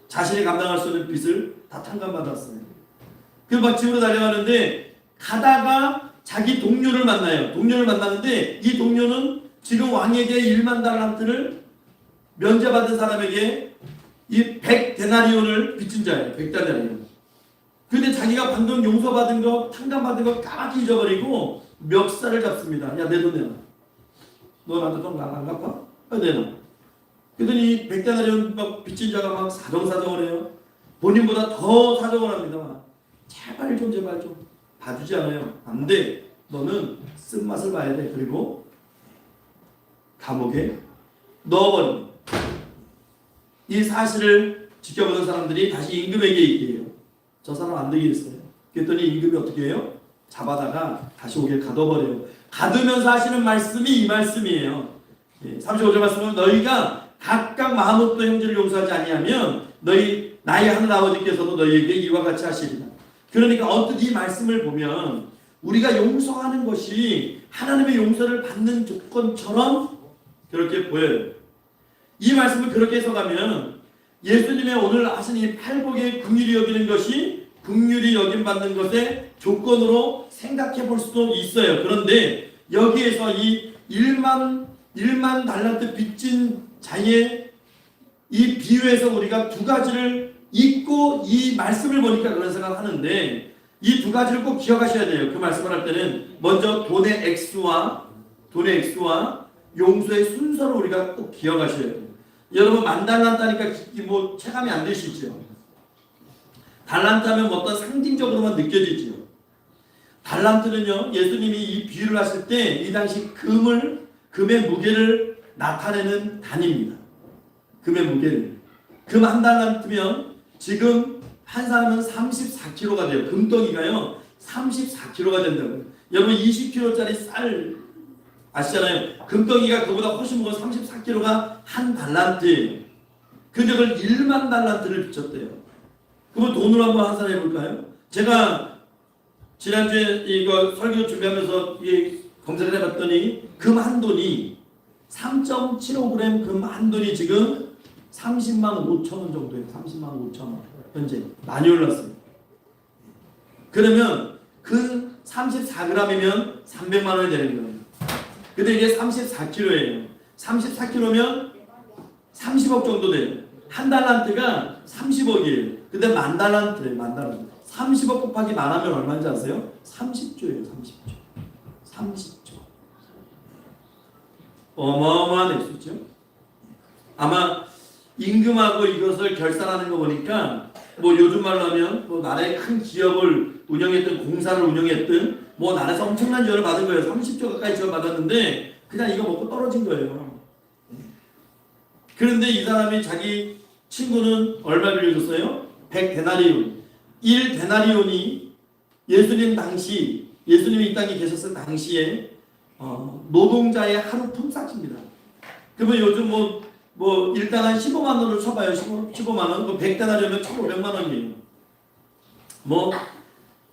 자신이 감당할 수 없는 빚을 다 탕감받았어요. 그래서 막 집으로 달려가는데 가다가 자기 동료를 만나요. 동료를 만나는데 이 동료는 지금 왕에게 1만 달란트를 면제받은 사람에게 이 100데나리온을 빚진 자예요. 100데나리온. 근데 자기가 방금 용서받은 거, 탕감받은 거 까맣게 잊어버리고 멱살을 잡습니다. 야, 내 돈 내놔. 너 나한테 돈 안 갚아? 내놔. 그랬더니 100데나리온 막 빚진 자가 막 사정사정을 해요. 본인보다 더 사정을 합니다. 제발 좀 봐주지 않아요. 안 돼. 너는 쓴맛을 봐야 돼. 그리고 감옥에 넣어버립니다. 이 사실을 지켜보던 사람들이 다시 임금에게 얘기해요. 저 사람 안 되겠어요. 그랬더니 임금이 어떻게 해요? 잡아다가 다시 오게 가둬버려요. 가두면서 하시는 말씀이 이 말씀이에요. 35절 말씀은 너희가 각각 마음으로부터 형제를 용서하지 아니하면 너희 나의 하늘 아버지께서도 너희에게 이와 같이 하시리라. 그러니까 어떻게 이 말씀을 보면 우리가 용서하는 것이 하나님의 용서를 받는 조건처럼 그렇게 보여요. 이 말씀을 그렇게 해석하면 예수님의 오늘 하신 이 팔복의 긍휼히 여기는 것이 긍휼히 여김 받는 것의 조건으로 생각해 볼 수도 있어요. 그런데 여기에서 이 1만 달란트 빚진 자의 이 비유에서 우리가 두 가지를 잊고 이 말씀을 보니까 그런 생각을 하는데 이 두 가지를 꼭 기억하셔야 돼요. 그 말씀을 할 때는 먼저 돈의 액수와 용서의 순서를 우리가 꼭 기억하셔야 돼요. 여러분 만 달란트니까 뭐 체감이 안 되시죠? 달란트하면 어떤 상징적으로만 느껴지죠. 달란트는요 예수님이 이 비유를 하실 때 이 당시 금의 무게를 나타내는 단위입니다. 금의 무게를. 금 한 달란트면 지금 한 사람은 34kg가 돼요. 금덩이가요 34kg가 된다고요. 여러분 20kg짜리 쌀 아시잖아요. 금덩이가 그보다 훨씬 무거워 34kg가 한 달란트예요. 근데 그걸 1만 달란트를 비쳤대요. 그러면 돈으로 한번 환산해 볼까요? 제가 지난주에 이거 설교 준비하면서 검색을 해봤더니 금 한 돈이 3.75g 금 한 돈이 지금 30만 5천 원 정도예요. 30만 5천 원 현재 많이 올랐어요. 그러면 그 34g이면 300만 원이 되는 거예요. 근데 이게 34kg예요. 34kg면 30억 정도 돼요. 한 달란트가 30억이에요. 근데 만 달란트예요. 만 달란트. 30억 곱하기 만 하면 얼마인지 아세요? 30조예요. 30조. 어마어마한 액수죠. 아마 임금하고 이것을 결산하는 거 보니까 뭐 요즘 말로 하면 뭐 나라의 큰 기업을 운영했던 공사를 운영했던 뭐 나라에서 엄청난 지원을 받은 거예요. 30조 가까이 지원 받았는데 그냥 이거 먹고 떨어진 거예요. 그런데 이 사람이 자기 친구는 얼마 빌려줬어요? 100데나리온. 1데나리온이 예수님이 이 땅에 계셨을 당시에 노동자의 하루 품삯입니다. 그러면 요즘 뭐 일당 한 15만 원을 쳐봐요. 15만 원. 100데나리온이면 1,500만 원이에요. 뭐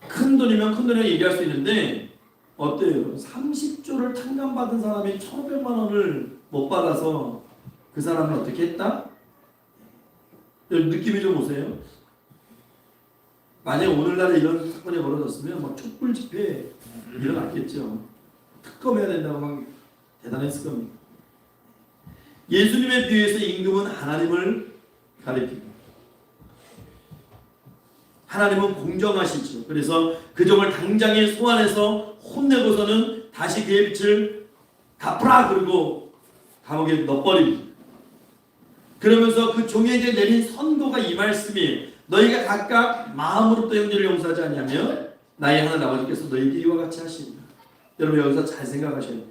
큰 돈이면 큰 돈이라고 얘기할 수 있는데 어때요? 30조를 탕감받은 사람이 1,500만 원을 못 받아서 그 사람은 어떻게 했다? 느낌이 좀 오세요? 만약 오늘날에 이런 사건이 벌어졌으면 막 촛불 집회 일어났겠죠. 특검해야 된다고 막 대단했을 겁니다. 예수님에 비해서 임금은 하나님을 가리키고 하나님은 공정하시죠. 그래서 그 종을 당장에 소환해서 혼내고서는 다시 그의 빛을 갚으라 그러고 감옥에 넣어버립니다. 그러면서 그 종에게 내린 선고가 이 말씀이 너희가 각각 마음으로부터 형제를 용서하지 않냐면 나의 하나님 아버지께서 너희에게 이와 같이 하시리라. 여러분 여기서 잘 생각하셔야 돼요.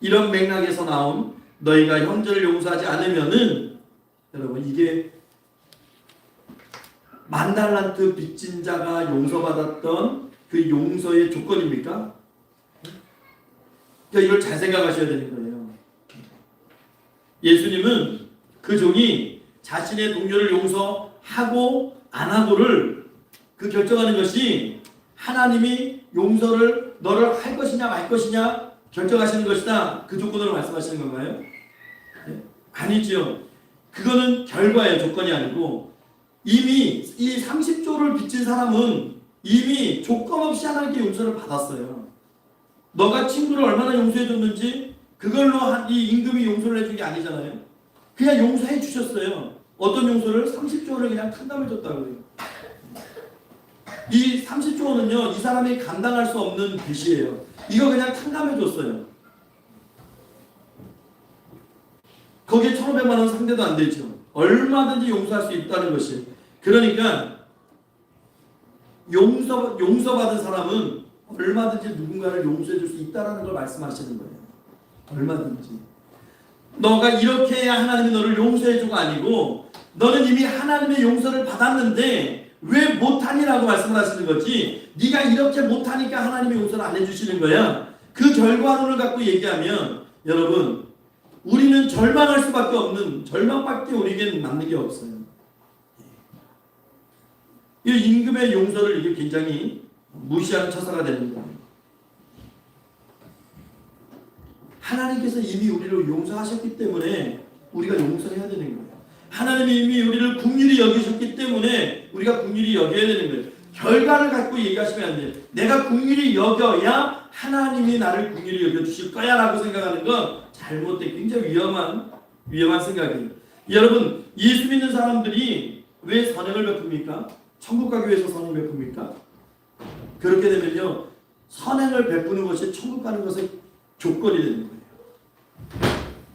이런 맥락에서 나온 너희가 형제를 용서하지 않으면은 여러분 이게 10,000달란트 빚진 자가 용서받았던 그 용서의 조건입니까? 그러니까 이걸 잘 생각하셔야 되는 거예요. 예수님은 그 종이 자신의 동료를 용서하고 안 하고를 그 결정하는 것이 하나님이 용서를 너를 할 것이냐 말 것이냐 결정하시는 것이다. 그 조건으로 말씀하시는 건가요? 네? 아니죠. 그거는 결과예요. 조건이 아니고 이미 이 30조를 빚진 사람은 이미 조건 없이 하나님께 용서를 받았어요. 너가 친구를 얼마나 용서해 줬는지 그걸로 이 임금이 용서를 해준 게 아니잖아요. 그냥 용서해 주셨어요. 어떤 용서를? 30조를 그냥 탕감해 줬다고요. 이 30조는요, 이 사람이 감당할 수 없는 빚이에요. 이거 그냥 탕감해 줬어요. 거기에 1,500만 원 상대도 안 되죠. 얼마든지 용서할 수 있다는 것이. 그러니까 용서받은 사람은 얼마든지 누군가를 용서해 줄 수 있다는 걸 말씀하시는 거예요. 얼마든지. 너가 이렇게 해야 하나님이 너를 용서해 주고 아니고 너는 이미 하나님의 용서를 받았는데 왜 못하니라고 말씀을 하시는 거지. 네가 이렇게 못하니까 하나님이 용서를 안 해주시는 거야. 그 결과론을 갖고 얘기하면 여러분 우리는 절망할 수밖에 없는 절망밖에 우리에게는 남는 게 없어요. 이 임금의 용서를 이게 굉장히 무시하는 처사가 되는 거예요. 하나님께서 이미 우리를 용서하셨기 때문에 우리가 용서해야 되는 거예요. 하나님이 이미 우리를 긍휼히 여기셨기 때문에 우리가 긍휼히 여겨야 되는 거예요. 결과를 갖고 얘기하시면 안 돼요. 내가 긍휼히 여겨야 하나님이 나를 긍휼히 여겨주실 거야 라고 생각하는 건 잘못된 굉장히 위험한 생각이에요. 여러분 예수 믿는 사람들이 왜 선행을 베풉니까? 천국 가기 위해서 선행 베풉니까? 그렇게 되면요 선행을 베푸는 것이 천국 가는 것의 조건이 되는 거예요.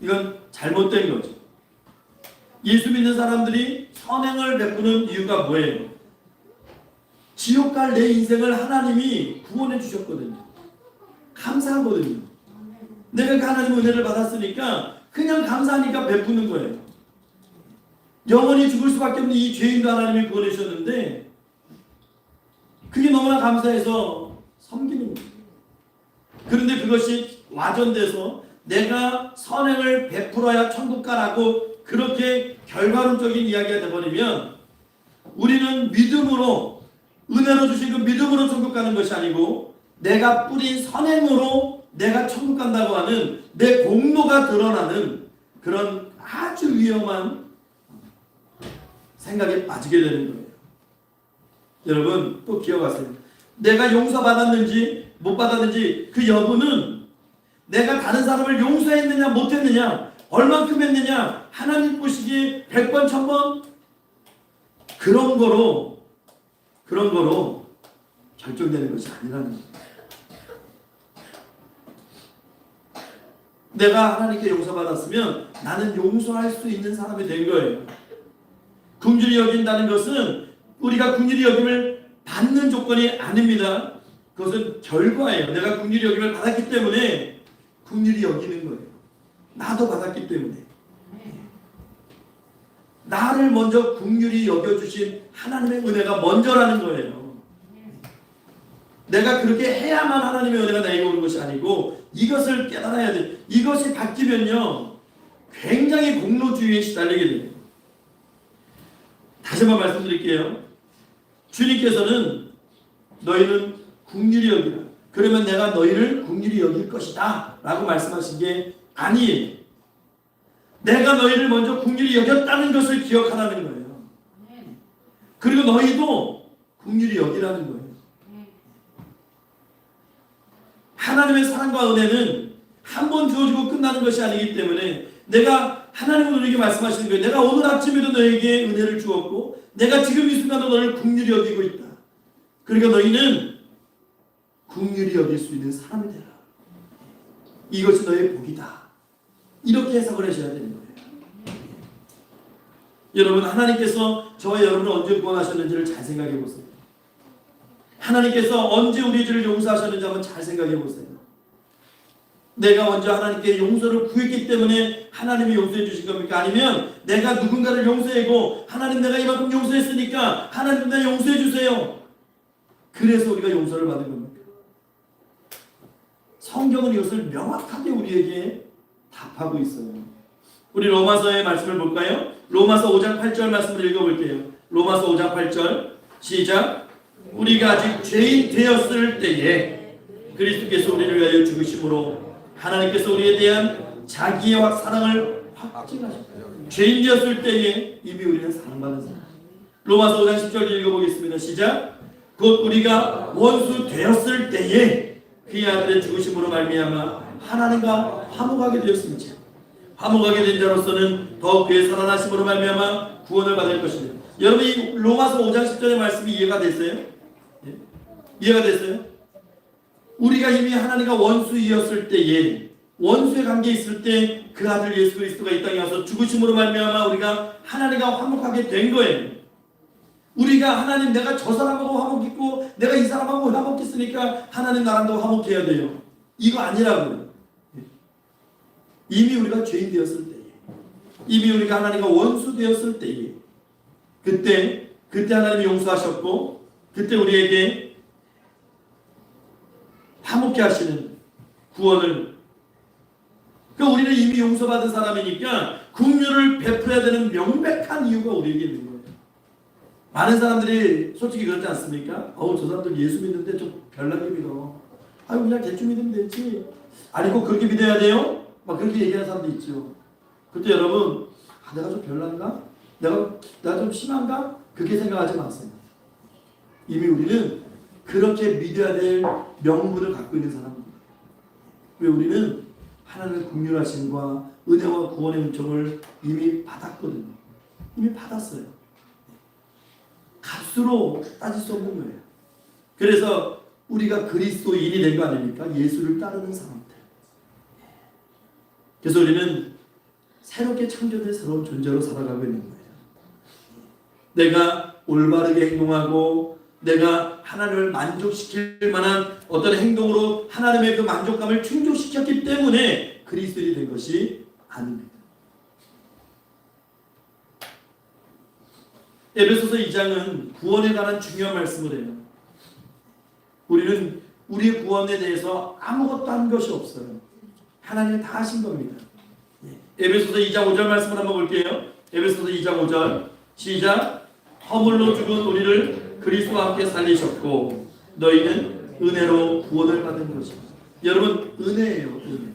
이건 잘못된 거죠. 예수 믿는 사람들이 선행을 베푸는 이유가 뭐예요? 지옥 갈 내 인생을 하나님이 구원해 주셨거든요. 감사하거든요. 내가 그 하나님 은혜를 받았으니까 그냥 감사하니까 베푸는 거예요. 영원히 죽을 수밖에 없는 이 죄인도 하나님이 구원해 주셨는데 그게 너무나 감사해서 섬기는 거예요. 그런데 그것이 와전돼서 내가 선행을 베풀어야 천국 가라고 그렇게 결과론적인 이야기가 되어버리면 우리는 믿음으로 은혜로 주신 그 믿음으로 천국 가는 것이 아니고 내가 뿌린 선행으로 내가 천국 간다고 하는 내 공로가 드러나는 그런 아주 위험한 생각에 빠지게 되는 거예요. 여러분 또 기억하세요. 내가 용서받았는지 못 받았는지 그 여부는 내가 다른 사람을 용서했느냐 못했느냐 얼만큼 했느냐 하나님 보시기에 100번 1000번 그런 거로 결정되는 것이 아니라는 거예요. 내가 하나님께 용서받았으면 나는 용서할 수 있는 사람이 된 거예요. 긍휼히 여긴다는 것은 우리가 긍휼히 여김을 받는 조건이 아닙니다. 그것은 결과예요. 내가 긍휼히 여김을 받았기 때문에 긍휼히 여기는 거예요. 나도 받았기 때문에. 나를 먼저 긍휼히 여겨주신 하나님의 은혜가 먼저라는 거예요. 내가 그렇게 해야만 하나님의 은혜가 나에게 오는 것이 아니고 이것을 깨달아야 돼. 이것이 바뀌면요 굉장히 공로주의에 시달리게 돼요. 다시 한번 말씀드릴게요. 주님께서는 너희는 긍휼히 여기라. 그러면 내가 너희를 긍휼히 여길 것이다 라고 말씀하신 게 아니에요. 내가 너희를 먼저 긍휼히 여겼다는 것을 기억하라는 거예요. 그리고 너희도 긍휼히 여기라는 거예요. 하나님의 사랑과 은혜는 한 번 주어지고 끝나는 것이 아니기 때문에 내가 하나님은 우리에게 말씀하시는 거예요. 내가 오늘 아침에도 너에게 은혜를 주었고 내가 지금 이 순간도 너를 긍휼히 여기고 있다. 그러니까 너희는 긍휼히 여길 수 있는 사람이 되라. 이것이 너의 복이다. 이렇게 해석을 하셔야 되는 거예요. 여러분, 하나님께서 저와 여러분을 언제 구원하셨는지를 잘 생각해 보세요. 하나님께서 언제 우리 죄를 용서하셨는지 한번 잘 생각해 보세요. 내가 먼저 하나님께 용서를 구했기 때문에 하나님이 용서해 주신 겁니까? 아니면 내가 누군가를 용서하고 하나님 내가 이만큼 용서했으니까 하나님 나 용서해 주세요. 그래서 우리가 용서를 받은 겁니까? 성경은 이것을 명확하게 우리에게 답하고 있어요. 우리 로마서의 말씀을 볼까요? 로마서 5장 8절 말씀을 읽어볼게요. 로마서 5장 8절 시작. 우리가 아직 죄인 되었을 때에 그리스도께서 우리를 위하여 죽으심으로 하나님께서 우리에 대한 자기의 사랑을 확증하셨어요. 죄인 되었을 때에 이미 우리는 사랑받은 사람. 로마서 5장 10절 읽어보겠습니다. 시작. 곧 우리가 원수 되었을 때에 그의 아들의 죽으심으로 말미암아 하나님과 화목하게 되었습니다. 화목하게 된 자로서는 더욱 그의 살아나심으로 말미암아 구원을 받을 것입니다. 여러분, 이 로마서 5장 10절의 말씀이 이해가 됐어요? 예? 이해가 됐어요? 우리가 이미 하나님과 원수이었을 때에, 원수의 관계에 있을 때 그 아들 예수 그리스도가 이 땅에 와서 죽으심으로 말미암아 우리가 하나님과 화목하게 된 거예요. 우리가 하나님 내가 저 사람하고 화목했고 내가 이 사람하고 화목했으니까 하나님 나랑도 화목해야 돼요. 이거 아니라고요. 이미 우리가 죄인 되었을 때에, 이미 우리가 하나님과 원수 되었을 때에 그때 하나님이 용서하셨고 그때 우리에게 화목케 하시는 구원을, 그러니까 우리는 이미 용서받은 사람이니까 긍휼을 베풀어야 되는 명백한 이유가 우리에게 있는 거예요. 많은 사람들이 솔직히 그렇지 않습니까? 저 사람들 예수 믿는데 좀 별나게 믿어. 그냥 대충 믿으면 되지. 아니 꼭 그렇게 믿어야 돼요? 막 그렇게 얘기하는 사람도 있죠. 그때 여러분, 내가 좀 별난가? 내가 좀 심한가? 그렇게 생각하지 마세요. 이미 우리는 그렇게 믿어야 될 명분을 갖고 있는 사람입니다. 왜? 우리는 하나님의 긍휼하심과 은혜와 구원의 은총을 이미 받았거든요. 이미 받았어요. 값으로 따질 수 없는 거예요. 그래서 우리가 그리스도인이 된 거 아닙니까? 예수를 따르는 사람들. 그래서 우리는 새롭게 창조된 새로운 존재로 살아가고 있는 거예요. 내가 올바르게 행동하고 내가 하나님을 만족시킬 만한 어떤 행동으로 하나님의 그 만족감을 충족시켰기 때문에 그리스도인이 된 것이 아닙니다. 에베소서 2장은 구원에 관한 중요한 말씀을 해요. 우리는 우리의 구원에 대해서 아무것도 한 것이 없어요. 하나님이 다 하신 겁니다. 에베소서 2장 5절 말씀을 한번 볼게요. 에베소서 2장 5절 시작. 허물로 죽은 우리를 그리스도와 함께 살리셨고 너희는 은혜로 구원을 받은 것입니다. 여러분, 은혜예요. 은혜.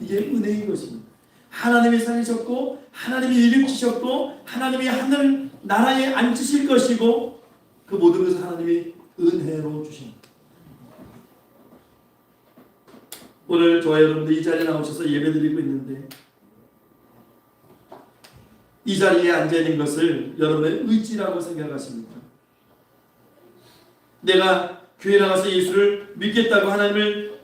이게 은혜인 것입니다. 하나님이 살리셨고 하나님이 일으키셨고 하나님이 하늘 나라에 앉으실 것이고 그 모든 것을 하나님이 은혜로 주십니다. 오늘 저와 여러분들 이 자리에 나오셔서 예배드리고 있는데 이 자리에 앉아있는 것을 여러분의 의지라고 생각하십니까? 내가 교회 나가서 예수를 믿겠다고 하나님을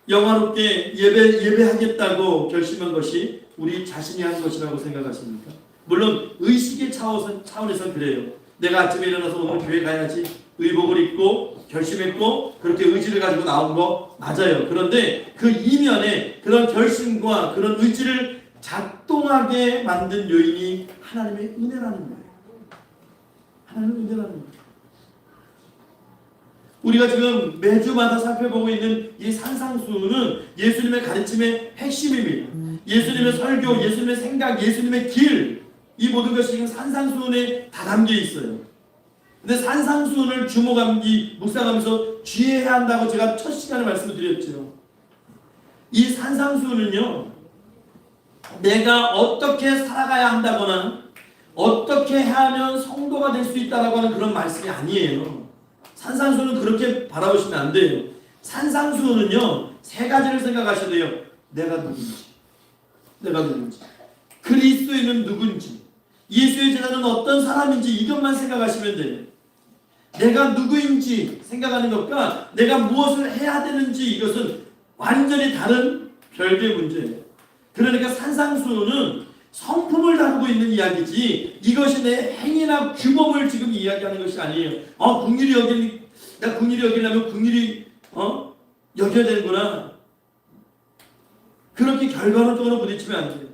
영화롭게 예배하겠다고 결심한 것이 우리 자신이 한 것이라고 생각하십니까? 물론 의식의 차원에서 그래요. 내가 아침에 일어나서 오늘 교회 가야지 의복을 입고 결심했고 그렇게 의지를 가지고 나온 거 맞아요. 그런데 그 이면에 그런 결심과 그런 의지를 작동하게 만든 요인이 하나님의 은혜라는 거예요. 하나님의 은혜라는 거예요. 우리가 지금 매주마다 살펴보고 있는 이 산상수훈은 예수님의 가르침의 핵심입니다. 예수님의 설교, 예수님의 생각, 예수님의 길, 이 모든 것이 지금 산상수훈에 다 담겨 있어요. 근데 산상수훈을 묵상하면서 주의해야 한다고 제가 첫 시간에 말씀을 드렸죠. 이 산상수훈은요, 내가 어떻게 살아가야 한다거나 어떻게 하면 성도가 될 수 있다라고 하는 그런 말씀이 아니에요. 산상수훈은 그렇게 바라보시면 안 돼요. 산상수훈은요, 세 가지를 생각하셔야 돼요. 내가 누군지, 그리스도인은 누군지, 예수의 제자는 어떤 사람인지, 이것만 생각하시면 돼요. 내가 누구인지 생각하는 것과 내가 무엇을 해야 되는지, 이것은 완전히 다른 별개의 문제예요. 그러니까 산상수훈은 성품을 다루고 있는 이야기지, 이것이 내 행위나 규범을 지금 이야기하는 것이 아니에요. 내가 긍휼히 여기려면 긍휼히 여겨야 되는구나. 그렇게 결과론적으로 부딪히면 안 돼요.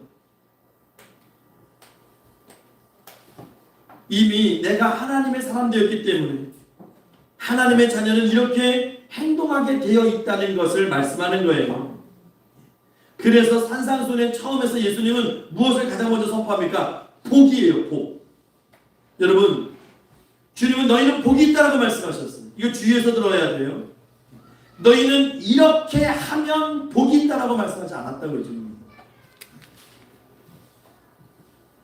이미 내가 하나님의 사람 되었기 때문에 하나님의 자녀는 이렇게 행동하게 되어 있다는 것을 말씀하는 거예요. 그래서 산상수훈의 처음에서 예수님은 무엇을 가장 먼저 선포합니까? 복이에요. 복. 여러분, 주님은 너희는 복이 있다라고 말씀하셨어요. 이거 주의해서 들어야 돼요. 너희는 이렇게 하면 복이 있다라고 말씀하지 않았다고요. 주님.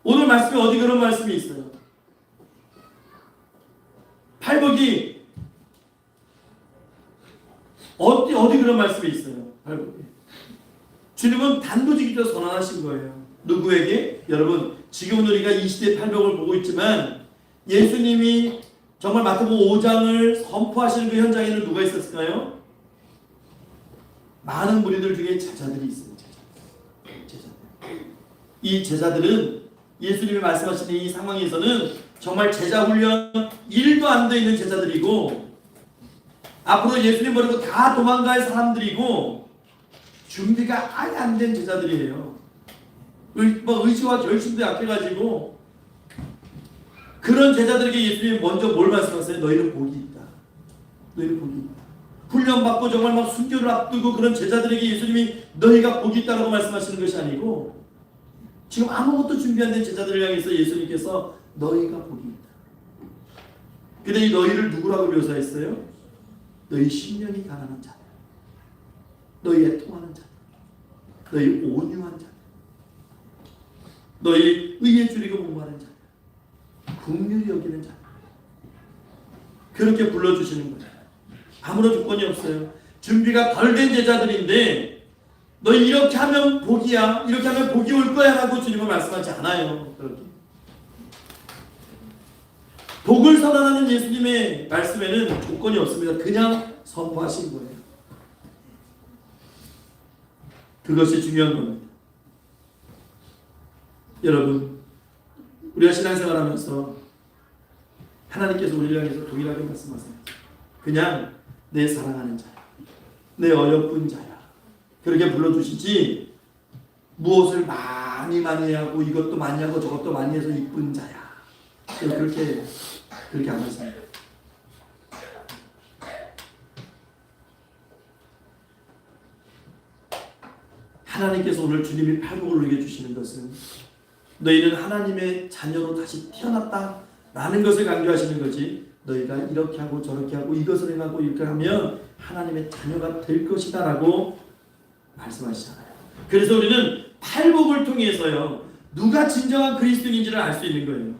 오늘 말씀에 어디 그런 말씀이 있어요? 팔복이 어디 그런 말씀이 있어요? 팔복이. 주님은 단도직입적으로 선언하신 거예요. 누구에게? 여러분, 지금은 우리가 이 시대의 팔복을 보고 있지만 예수님이 정말 마태복음 5장을 선포하시는 그 현장에는 누가 있었을까요? 많은 무리들 중에 제자들이 있어요. 제자들. 이 제자들은 예수님이 말씀하시는 이 상황에서는 정말 제자 훈련 1도 안 돼 있는 제자들이고, 앞으로 예수님 버리고 다 도망갈 사람들이고, 준비가 아예 안 된 제자들이에요. 의지와 결심도 약해가지고, 그런 제자들에게 예수님이 먼저 뭘 말씀하세요? 너희는 복이 있다. 너희는 복이 있다. 훈련받고 정말 막 순교를 앞두고 그런 제자들에게 예수님이 너희가 복이 있다라고 말씀하시는 것이 아니고, 지금 아무것도 준비 안 된 제자들을 향해서 예수님께서 너희가 복이 있다. 근데 이 너희를 누구라고 묘사했어요? 너희 심령이 가난한 자들, 너희 애통하는 자들, 너희 온유한 자들, 너희 의에 줄이고 목마른 자들, 긍휼히 여기는 자들, 그렇게 불러주시는 거예요. 아무런 조건이 없어요. 준비가 덜 된 제자들인데 너희 이렇게 하면 복이야, 이렇게 하면 복이 올 거야 라고 주님은 말씀하지 않아요. 그렇게. 복을 선언하는 예수님의 말씀에는 조건이 없습니다. 그냥 선포하신 거예요. 그것이 중요한 겁니다. 여러분, 우리가 신앙생활하면서 하나님께서 우리를 향해서 동일하게 말씀하세요. 그냥 내 사랑하는 자야, 내 어여쁜 자야, 그렇게 불러주시지 무엇을 많이 하고 이것도 많이 하고 저것도 많이 해서 이쁜 자야, 그렇게 안 하십니다. 하나님께서 오늘 주님이 팔복을 누게 주시는 것은 너희는 하나님의 자녀로 다시 태어났다라는 것을 강조하시는 거지, 너희가 이렇게 하고 저렇게 하고 이것을 행하고 이렇게 하면 하나님의 자녀가 될 것이다 라고 말씀하시잖아요. 그래서 우리는 팔복을 통해서요, 누가 진정한 그리스도인인지를 알 수 있는 거예요.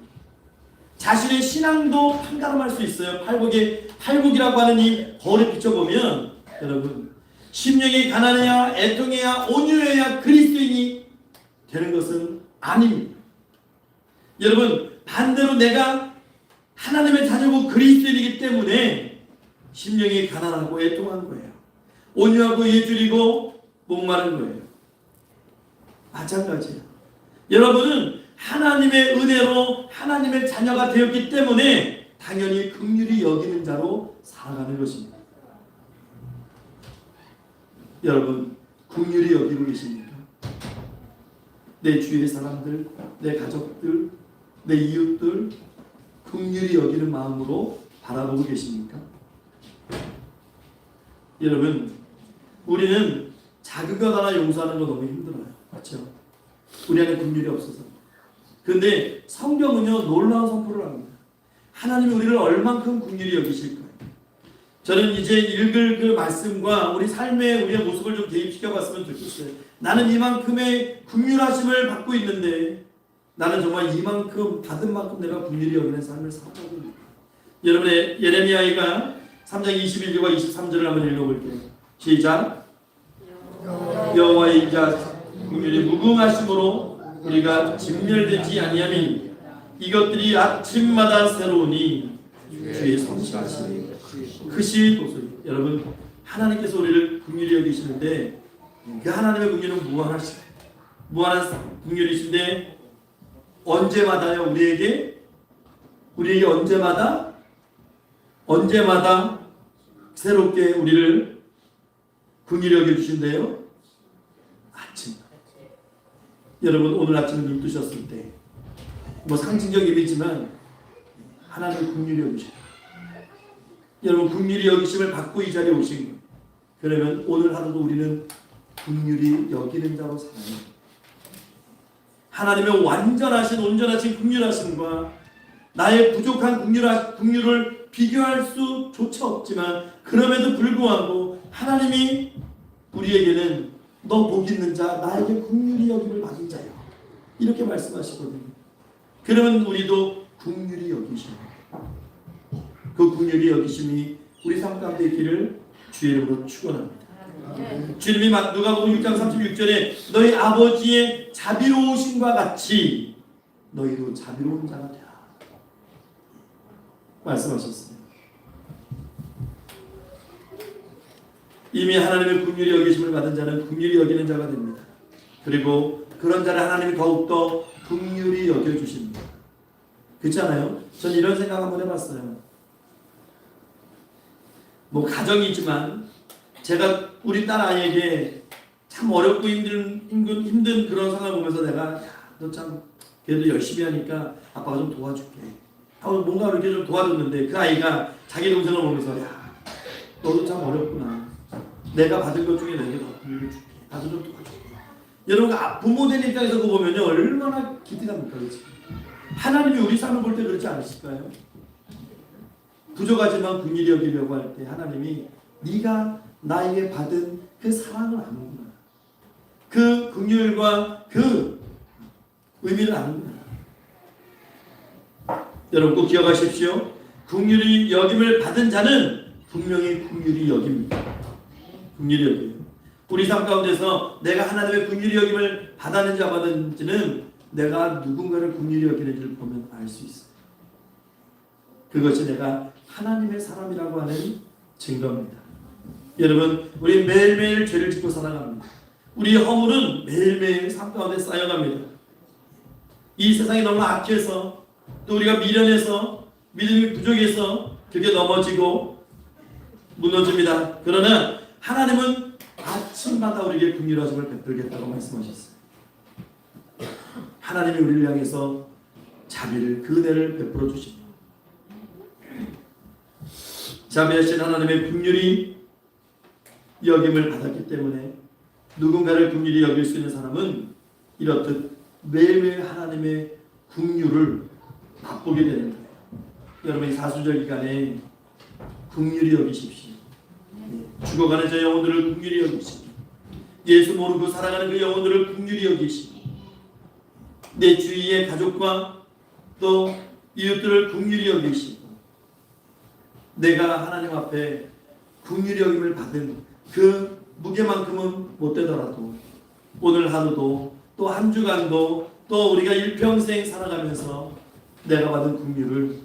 자신의 신앙도 판가름할 수 있어요. 팔복이라고 하는 이 거울에 비춰보면, 여러분, 심령이 가난해야, 애통해야, 온유해야 그리스도인이 되는 것은 아닙니다. 여러분, 반대로 내가 하나님의 자녀고 그리스도인이기 때문에 심령이 가난하고 애통한 거예요. 온유하고 예줄이고 목마른 거예요. 마찬가지예요. 여러분은 하나님의 은혜로 하나님의 자녀가 되었기 때문에 당연히 긍휼히 여기는 자로 살아가는 것입니다. 여러분, 긍휼히 여기고 계십니까? 내 주위의 사람들, 내 가족들, 내 이웃들 긍휼히 여기는 마음으로 바라보고 계십니까? 여러분, 우리는 작은 것 하나 용서하는 거 너무 힘들어요. 그렇죠? 우리 안에 긍휼이 없어서. 근데 성경은요, 놀라운 선포를 합니다. 하나님이 우리를 얼만큼 긍휼히 여기실까요? 저는 이제 읽을 그 말씀과 우리 삶의 우리의 모습을 좀 대입시켜 봤으면 좋겠어요. 나는 이만큼의 긍휼하심을 받고 있는데 나는 정말 이만큼 받은 만큼 내가 긍휼히 여기는 삶을 살아가고 있는 여러분의 예레미야가 3장 21절과 23절을 한번 읽어볼게요. 시작. 여호와의 자 긍휼이 무궁하심으로 우리가 진멸되지 아니하니 이것들이 아침마다 새로우니 주의 성실하심이 크시도소이다. 여러분 하나님께서 우리를 긍휼히 여기시는데 그 하나님의 긍휼은 무한하시다. 무한한 긍휼이신데 언제마다요 우리에게 언제마다 새롭게 우리를 긍휼히 여겨주신대요. 아침. 여러분 오늘 아침에 눈 뜨셨을 때 뭐 상징적 의미지만 하나님의 긍휼히 여기셔요. 여러분 긍휼히 여기심을 받고 이 자리에 오신 거예요. 그러면 오늘 하루도 우리는 긍휼히 여기는 자로 살아요. 하나님의 완전하신 온전하신 긍휼하심과 나의 부족한 긍휼을 비교할 수조차 없지만 그럼에도 불구하고 하나님이 우리에게는 너 복 있는 자 나에게 긍휼히 여김을 받은 자야 이렇게 말씀하시거든요. 그러면 우리도 긍휼히 여기시고 그 긍휼히 여기심이 우리 삶 가운데 있기를 주의 이름으로 축원합니다. 주님이 누가복음 6장 36절에 너희 아버지의 자비로우심과 같이 너희도 자비로운 자가 되라 말씀하셨습니다. 이미 하나님의 긍휼히 여기심을 받은 자는 긍휼히 여기는 자가 됩니다. 그리고 그런 자를 하나님이 더욱더 긍휼히 여겨주십니다. 그렇잖아요? 전 이런 생각 한번 해봤어요. 뭐 가정이지만 제가 우리 딸 아이에게 참 어렵고 힘든 그런 상황을 보면서 내가 너 참 그래도 열심히 하니까 아빠가 좀 도와줄게 하고 뭔가 이렇게 좀 도와줬는데 그 아이가 자기 동생을 보면서 야 너도 참 어렵구나 내가 받은 것 중에 내게 더 긍휼을 줄게 나도 좀 도와줄게. 여러분 부모된 입장에서 그거 보면요 얼마나 기특합니까? 그렇지? 하나님이 우리 삶을 볼 때 그렇지 않으실까요? 부족하지만 긍휼히 여기려고 할 때 하나님이 네가 나에게 받은 그 사랑을 아는구나. 그 긍휼과 그 의미를 아는구나. 여러분 꼭 기억하십시오. 긍휼히 여김을 받은 자는 분명히 긍휼히 여깁니다. 긍휼히 여김. 우리 삶 가운데서 내가 하나님의 긍휼히 여김을 받았는지 안 받았는지는 내가 누군가를 긍휼히 여기는지를 보면 알 수 있어요. 그것이 내가 하나님의 사람이라고 하는 증거입니다. 여러분 우리 매일매일 죄를 짓고 살아갑니다. 우리의 허물은 매일매일 삶 가운데 쌓여갑니다. 이 세상이 너무 악해서 또 우리가 미련해서 믿음이 부족해서 그렇게 넘어지고 무너집니다. 그러나 하나님은 아침마다 우리에게 긍휼하심을 베풀겠다고 말씀하셨어요. 하나님이 우리를 향해서 자비를 그 은혜를 베풀어 주십니다. 자비하신 하나님의 긍휼이 여김을 받았기 때문에 누군가를 긍휼히 여길 수 있는 사람은 이렇듯 매일매일 하나님의 긍휼을 맛보게 되는 거예요. 여러분 이 사순절 기간에 긍휼히 여기십시오. 죽어가는 저 영혼들을 긍휼히 여기시고 예수 모르고 살아가는 그 영혼들을 긍휼히 여기시고 내 주위의 가족과 또 이웃들을 긍휼히 여기시고 내가 하나님 앞에 긍휼히 여김을 받은 그 무게만큼은 못 되더라도 오늘 하루도 또 한 주간도 또 우리가 일평생 살아가면서 내가 받은 긍휼을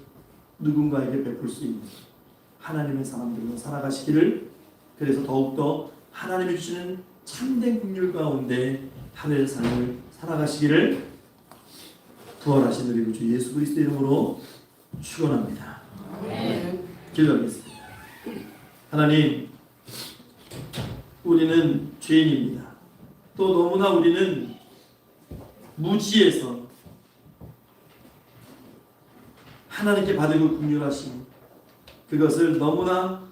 누군가에게 베풀 수 있는 하나님의 사람들로 살아가시기를 그래서 더욱더 하나님이 주시는 참된 긍휼 가운데 하늘의 삶을 살아가시기를 부활하신 우리 구주 예수 그리스도 이름으로 축원합니다. 기도하겠습니다. 하나님 우리는 죄인입니다. 또 너무나 우리는 무지해서 하나님께 받은 그 긍휼하심 그것을 너무나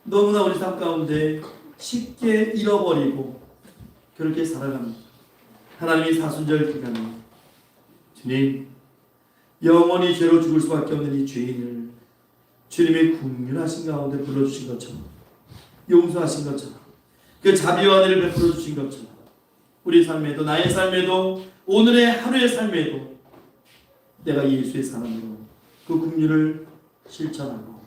우리 삶 가운데 쉽게 잃어버리고 그렇게 살아갑니다. 하나님이 사순절 기간에 주님 영원히 죄로 죽을 수밖에 없는 이 죄인을 주님의 국률하신 가운데 불러주신 것처럼, 용서하신 것처럼, 그 자비와 은혜를 베풀어 주신 것처럼 우리 삶에도, 나의 삶에도, 오늘의 하루의 삶에도 내가 예수의 사람으로 그 국률을 실천하고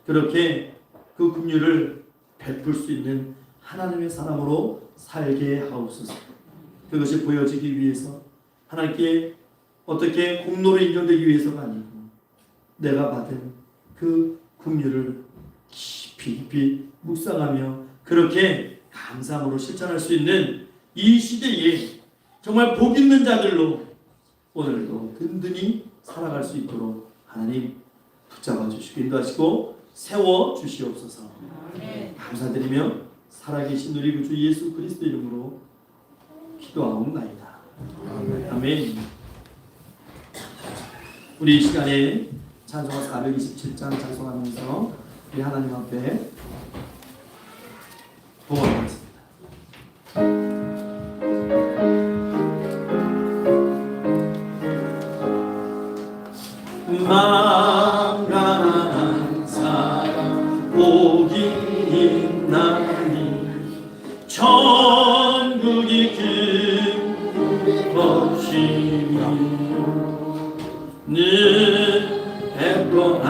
그렇게 그 국률을 베풀 수 있는 하나님의 사람으로 살게 하옵소서. 그것이 보여지기 위해서, 하나님께 어떻게 공로로 인정되기 위해서가 아니고 내가 받은 그 국률을 깊이 묵상하며 그렇게 감사함으로 실천할 수 있는 이 시대에 정말 복 있는 자들로 오늘도 든든히 살아갈 수 있도록 하나님 붙잡아 주시고 인도하시고 세워 주시옵소서. 감사드리며 살아계신 우리 구주 예수 그리스도 이름으로 기도하옵나이다. 아멘. 우리 이 시간에 찬송가 427장 찬송하면서 우리 하나님 앞에 봉헌하겠습니다. 만간한 사람 복이 있나니 천국이 그 것이며 늘 백도한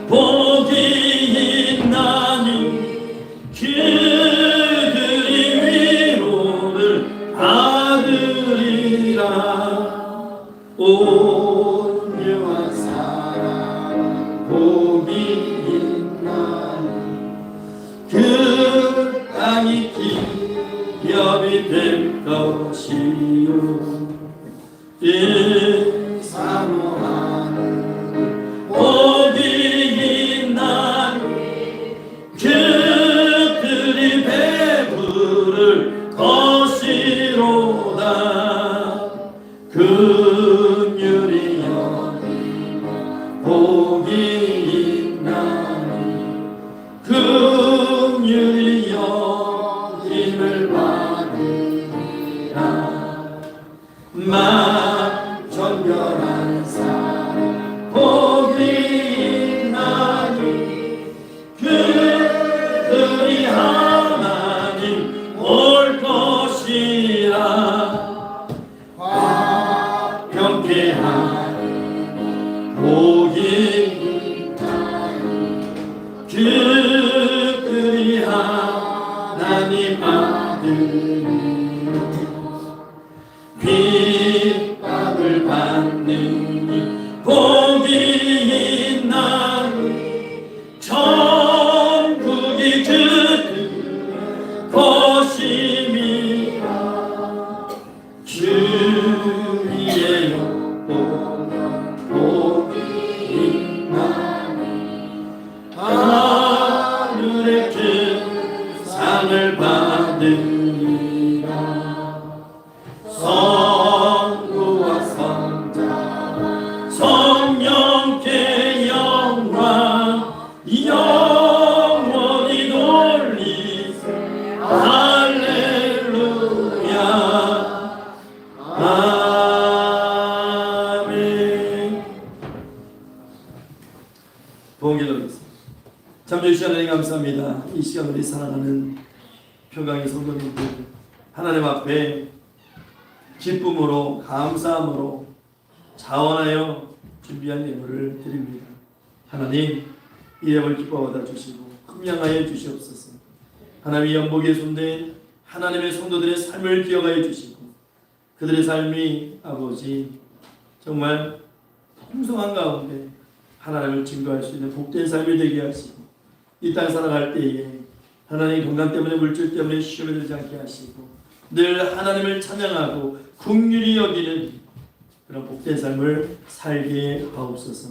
복이 있나니 그들이 위로를 받으리라. 온유한 사랑 복이 있나니 그 땅이 기업이 될 것이요 사모하는 복이 있나니 그들이 배부를 것이로다. 긍휼히 여기며 복이 있나니 긍휼히 여김을 받으리라. 정결한 사람 복이 있나니 그들이 하나님 올 것이라. 화평케하는 복이 있나니 그들이 하나님 아들이요 핍박을 받는 복이 있나니 천국이 그들 것임이라. 주위에 엿보면 복이 있나니 하늘의 큰 상을 받으리라. 성부와 성자와 성령께 영광 영원히 돌리세. 할렐루야. 아멘. 봉 기도하겠습니다. 참 주신 하나님 감사합니다. 이 시간 우리 사랑하는 평강의 성도님들 하나님 앞에 기쁨으로 감사함으로 자원하여 준비한 예물을 드립니다. 하나님 이 예물 기뻐 받아 주시고 함양하여 주시옵소서. 하나님의 연복에 손댄 하나님의 성도들의 삶을 기억하여 주시고 그들의 삶이 아버지 정말 풍성한 가운데 하나님을 증거할 수 있는 복된 삶이 되게 하시고 이 땅 살아갈 때에 하나님 건강 때문에 물질 때문에 시험에 들지 않게 하시고 늘 하나님을 찬양하고 긍휼히 여기는 그런 복된 삶을 살게 하옵소서.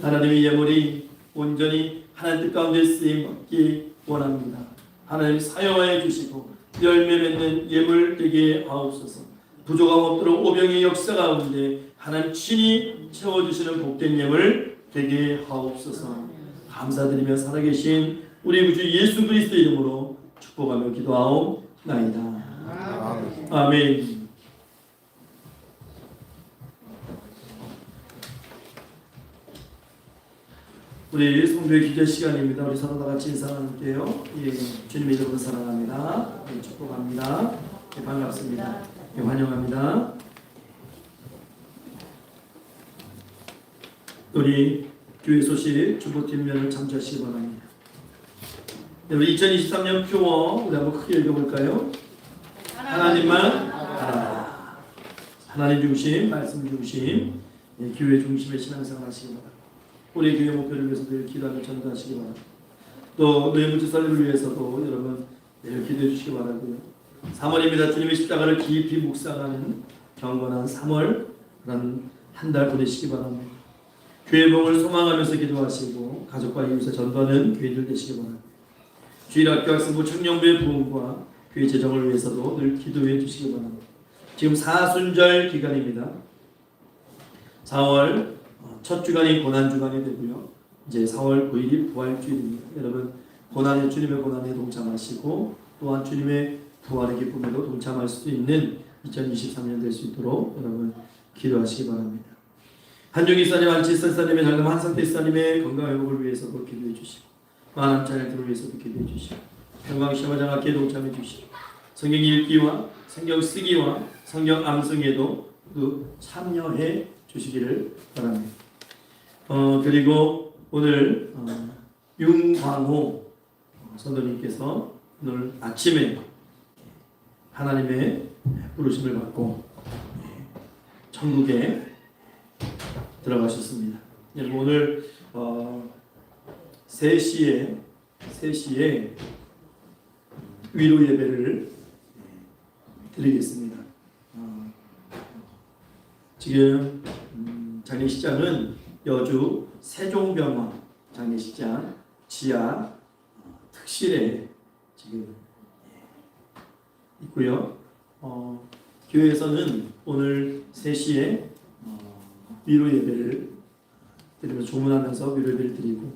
하나님의 예물이 온전히 하나님 뜻 가운데 쓰임 받기 원합니다. 하나님 사용하여 주시고 열매 맺는 예물 되게 하옵소서. 부족함 없도록 오병의 역사 가운데 하나님 친히 채워주시는 복된 예물 되게 하옵소서. 감사드리며 살아계신 우리 구주 예수 그리스도 이름으로 축복하며 기도하옵나이다. 아멘. 우리 성도의 기도 시간입니다. 우리 서로 다 같이 인사 나눌게요. 예, 주님의 이름으로 사랑합니다. 예, 축복합니다. 예, 반갑습니다. 예, 환영합니다. 우리 교회 소식 주보팀면을 참조하시기 바랍니다. 여러분 2023년 표어 우리 한번 크게 읽어볼까요? 하나님만 알아라. 하나님 중심, 말씀 중심, 예, 교회 중심의 신앙생활 하시기 바랍니다. 우리 교회 목표를 위해서 늘 기도하며 전도하시기 바랍니다. 또 노예문제 설립을 위해서도 여러분 늘 기도해 주시기 바라고요. 3월입니다. 주님의 십자가를 깊이 묵상하는 경건한 3월 한 달 보내시기 바랍니다. 교회 복을 소망하면서 기도하시고 가족과 이웃에 전도하는 교회들 되시기 바랍니다. 주일학교 학생부 청년부의 부흥과 교회 재정을 위해서도 늘 기도해 주시기 바랍니다. 지금 사순절 기간입니다. 4월 첫 주간이 고난 주간이 되고요. 이제 4월 9일이 부활주일입니다. 여러분 고난의 주님의 고난에 동참하시고 또한 주님의 부활의 기쁨에도 동참할 수 있는 2023년 될 수 있도록 여러분 기도하시기 바랍니다. 한종희 사님, 안치선 사님의 장남 한상태 사님의 건강 회복을 위해서도 기도해 주시고 많은 자녀들을 위해서도 기도해 주시고 평강시험장학기에 동참해 주시고 성경 읽기와 성경 쓰기와 성경 암송에도 참여해 주시기를 바랍니다. 그리고 오늘 윤광호 선도님께서 오늘 아침에 하나님의 부르심을 받고 천국에 들어가셨습니다. 여러분 오늘 3시에 위로 예배를 드리겠습니다. 지금 장례식장은 여주 세종병원 장례식장 지하 특실에 지금 있고요. 교회에서는 오늘 3시에 위로 예배를 드리면서 조문하면서 위로 예배를 드리고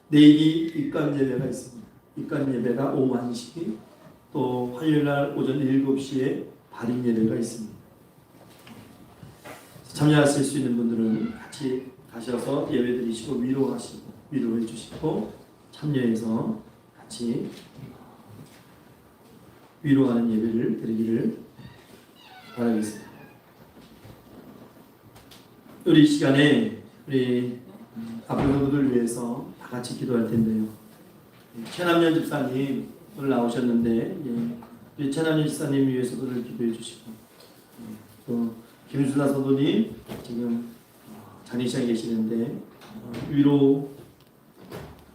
내일이 입관 예배가 있습니다. 입관 예배가 오후 1시 또 화요일날 오전 7시에 발인 예배가 있습니다. 참여하실 수 있는 분들은 같이 가셔서 예배 드리시고 위로해 주시고 참여해서 같이 위로하는 예배를 드리기를 바라겠습니다. 우리 이 시간에 우리 아픈 분들을 위해서 다 같이 기도할 텐데요. 최남년 집사님 오늘 나오셨는데 우리 최남년 집사님 위해서도 늘 기도해 주시고 또 김수나 선도님 지금 장례식장에 계시는데 위로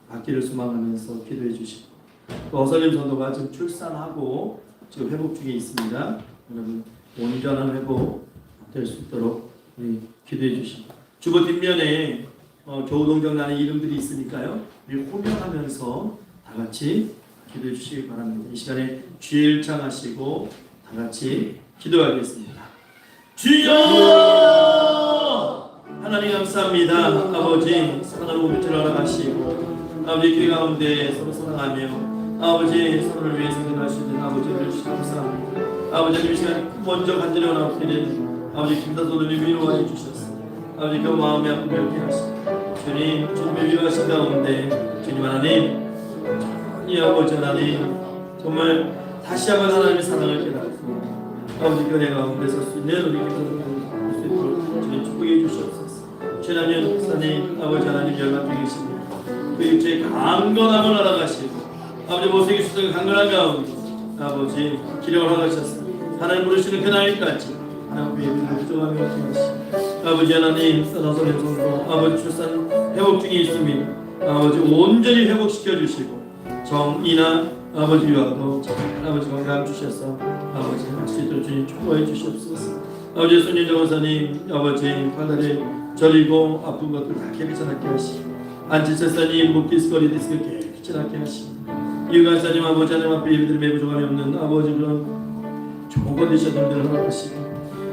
받기를 소망하면서 기도해 주시고 또 어설림 선도가 지금 출산하고 지금 회복 중에 있습니다. 여러분 온전한 회복 될 수 있도록 기도해 주시고 주보 뒷면에 교우동정 나는 이름들이 있으니까요. 우리 호명하면서 다 같이 기도해 주시기 바랍니다. 이 시간에 주일 창하시고 다 같이 기도하겠습니다. 주여! 하나님 감사합니다. 아버지 사랑하는 우리를 알아가시고 아버지 교회 가운데 서로 사랑하며 아버지 서로를 위해서 기도할 수 있는 아버지를 감사합니다. 아버지 이 시간 먼저 간절히 원하옵기는 아버지 김다소님이 위로해 주셨습니다. 아버지 그 마음의 아픔을 이렇게 하시고 주님의 위로하신 가운데 주님 하나님 이 아버지 하나님 정말 다시 한번 하나님의 사랑을 깨닫고 아버지 교회 가운데 설 수 있는 우리 김다소님 수 있도록 주님 축복해 주시옵소서. 최남현 목사님 아버지 하나님 연락 중이십니다. 그 육체의 강건함을 알아가시고 아버지 모세기 수석의 강건한 가운데 아버지 기력을 허가하셨습니다. 하나님 부르시는 그날까지 하나님의 예비를 부정하며 기도하시고 아버지 하나님 써나서 왼손으로 아버지 출산 회복 중에 있습니다. 아버지 온전히 회복시켜 주시고 정이나 아버지 유아도 아버지 건강 주셔서 아버지 할 수 있도록 주님 축복해 주시옵소서. 아버지 손님 정원사님 아버지 발달에 저리고 아픈 것들 다 깨끗하게 하시고 안치철사님 목디스거리 디스크 깨끗하게 하시고 이유관사님 아버지 하나님 앞에 예배드린 매부 조감이 없는 아버지 그런 좋은 컨디션들을 허락하시고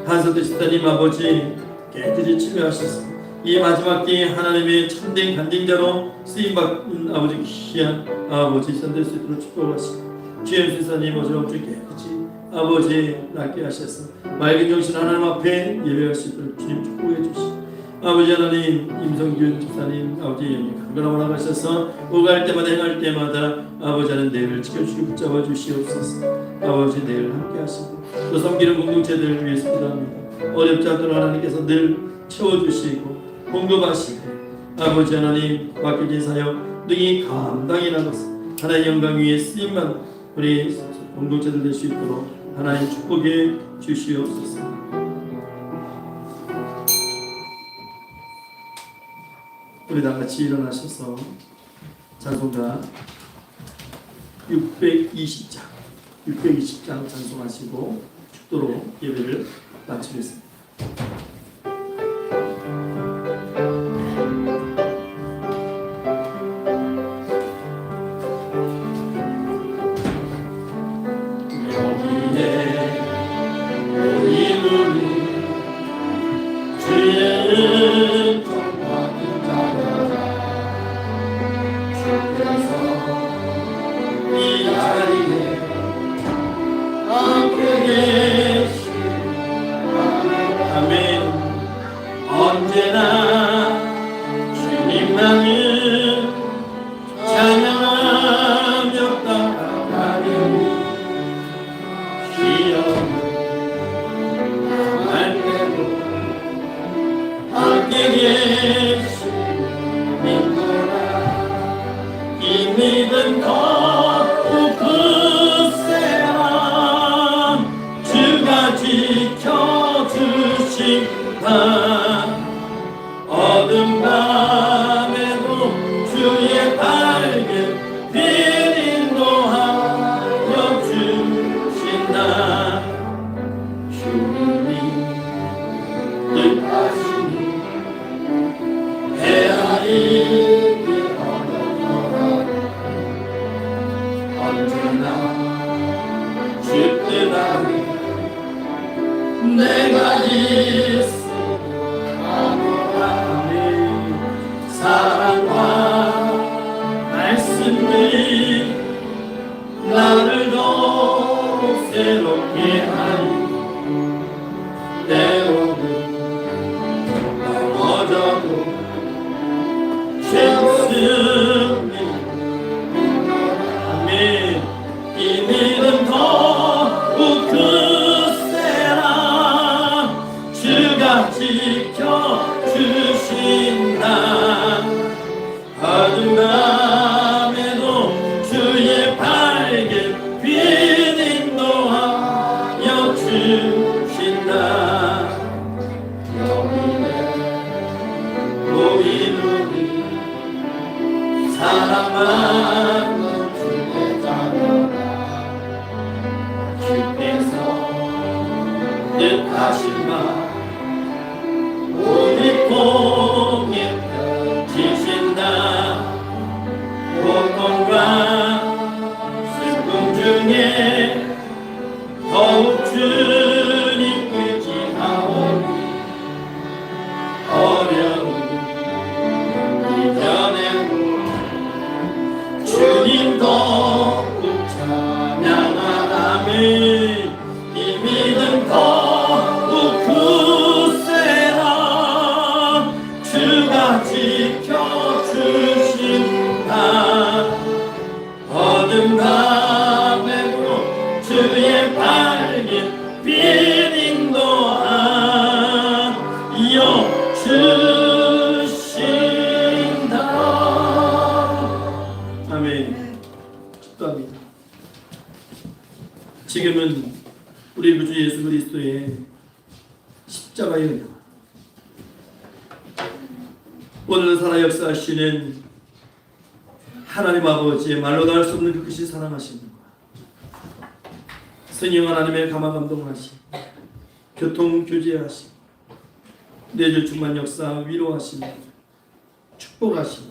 한석대 집사님 아버지 깨끗이 치료하셔서 이 마지막 때에 하나님의 참된 간증자로 쓰임받은 아버지 귀한 아버지 선될 수 있도록 축복하시고 주연 수사님 어지러움 중 깨끗이 아버지 낫게 하셔서 맑은 정신 하나님 앞에 예배할 수 있도록 주님 축복해 주시고 아버지 하나님, 임성균 집사님 아버지 강건함을 나가셔서 오갈 때마다 행할 때마다 아버지 하나님 내를 지켜주시고 붙잡아 주시옵소서. 아버지 내를 함께 하시고 또 섬기는 공동체들을 위해서 기도합니다. 어렵지 않도록 하나님께서 늘 채워주시고 공급하시고 아버지 하나님 맡겨진 사역 능히 감당이 나가서 하나님의 영광 위에 쓰임만 우리 공동체들 될 수 있도록 하나님 축복해 주시옵소서. 우리 다 같이 일어나셔서 찬송가 620장 찬송하시고 축도로 예배를 마치겠습니다. 어둠 밤에도 주의 밝은 빛 인도하여 주신다. 주님이 뜻하시니 헤아리기 어려워 언제나 주뜻하니 내가 있으니 사랑과 말씀이 나를 더욱 새롭게 하니 때로는 넘어져도 죄없음이 아멘. 이 믿음 더욱 굳세라. 주가 지켜주신다. 어둠 밤에도 주의 밝은 빛 인도하여 주신다. 여기에 모이누리 사랑하는 주의 자녀라. 주께서 뜻하신 바 우리 공에 펴지신다. 고통과 슬픔 중에 더욱 주님 의지하오니 어려운 이전에도 주님 더욱 찬양하라며 이 믿음 더욱 굳세라. 주가 지켜주신다. 어둠 밤에도 주의 밝은 빛 인도하여 주신다. 아멘. 축도합니다. 지금은 우리 구주 예수 그리스도의 십자가의 은혜와 오늘 살아 역사하시는 하나님 아버지의 말로 다 할 수 없는 그 크신 사랑하심과 성령 하나님의 감화 감동하심, 교통 교제하심, 내주 충만 역사 위로하심, 축복하심,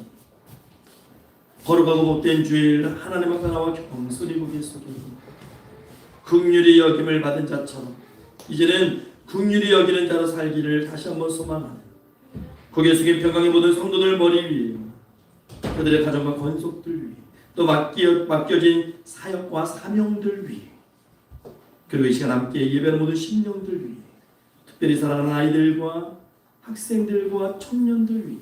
거룩하고 복된 주일 하나님 앞에 나와 겸손히 보게 속에 긍휼히 여김을 받은 자처럼 이제는 긍휼히 여기는 자로 살기를 다시 한번 소망하는 고개 숙인 평강의 모든 성도들 머리 위에 그들의 가정과 권속들 위해 또 맡겨진 사역과 사명들 위해 그리고 이 시간 함께 예배하는 모든 심령들 위해 특별히 사랑하는 아이들과 학생들과 청년들 위해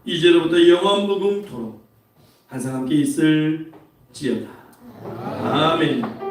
이제로부터 영원무궁토록 항상 함께 있을지어다. 아멘.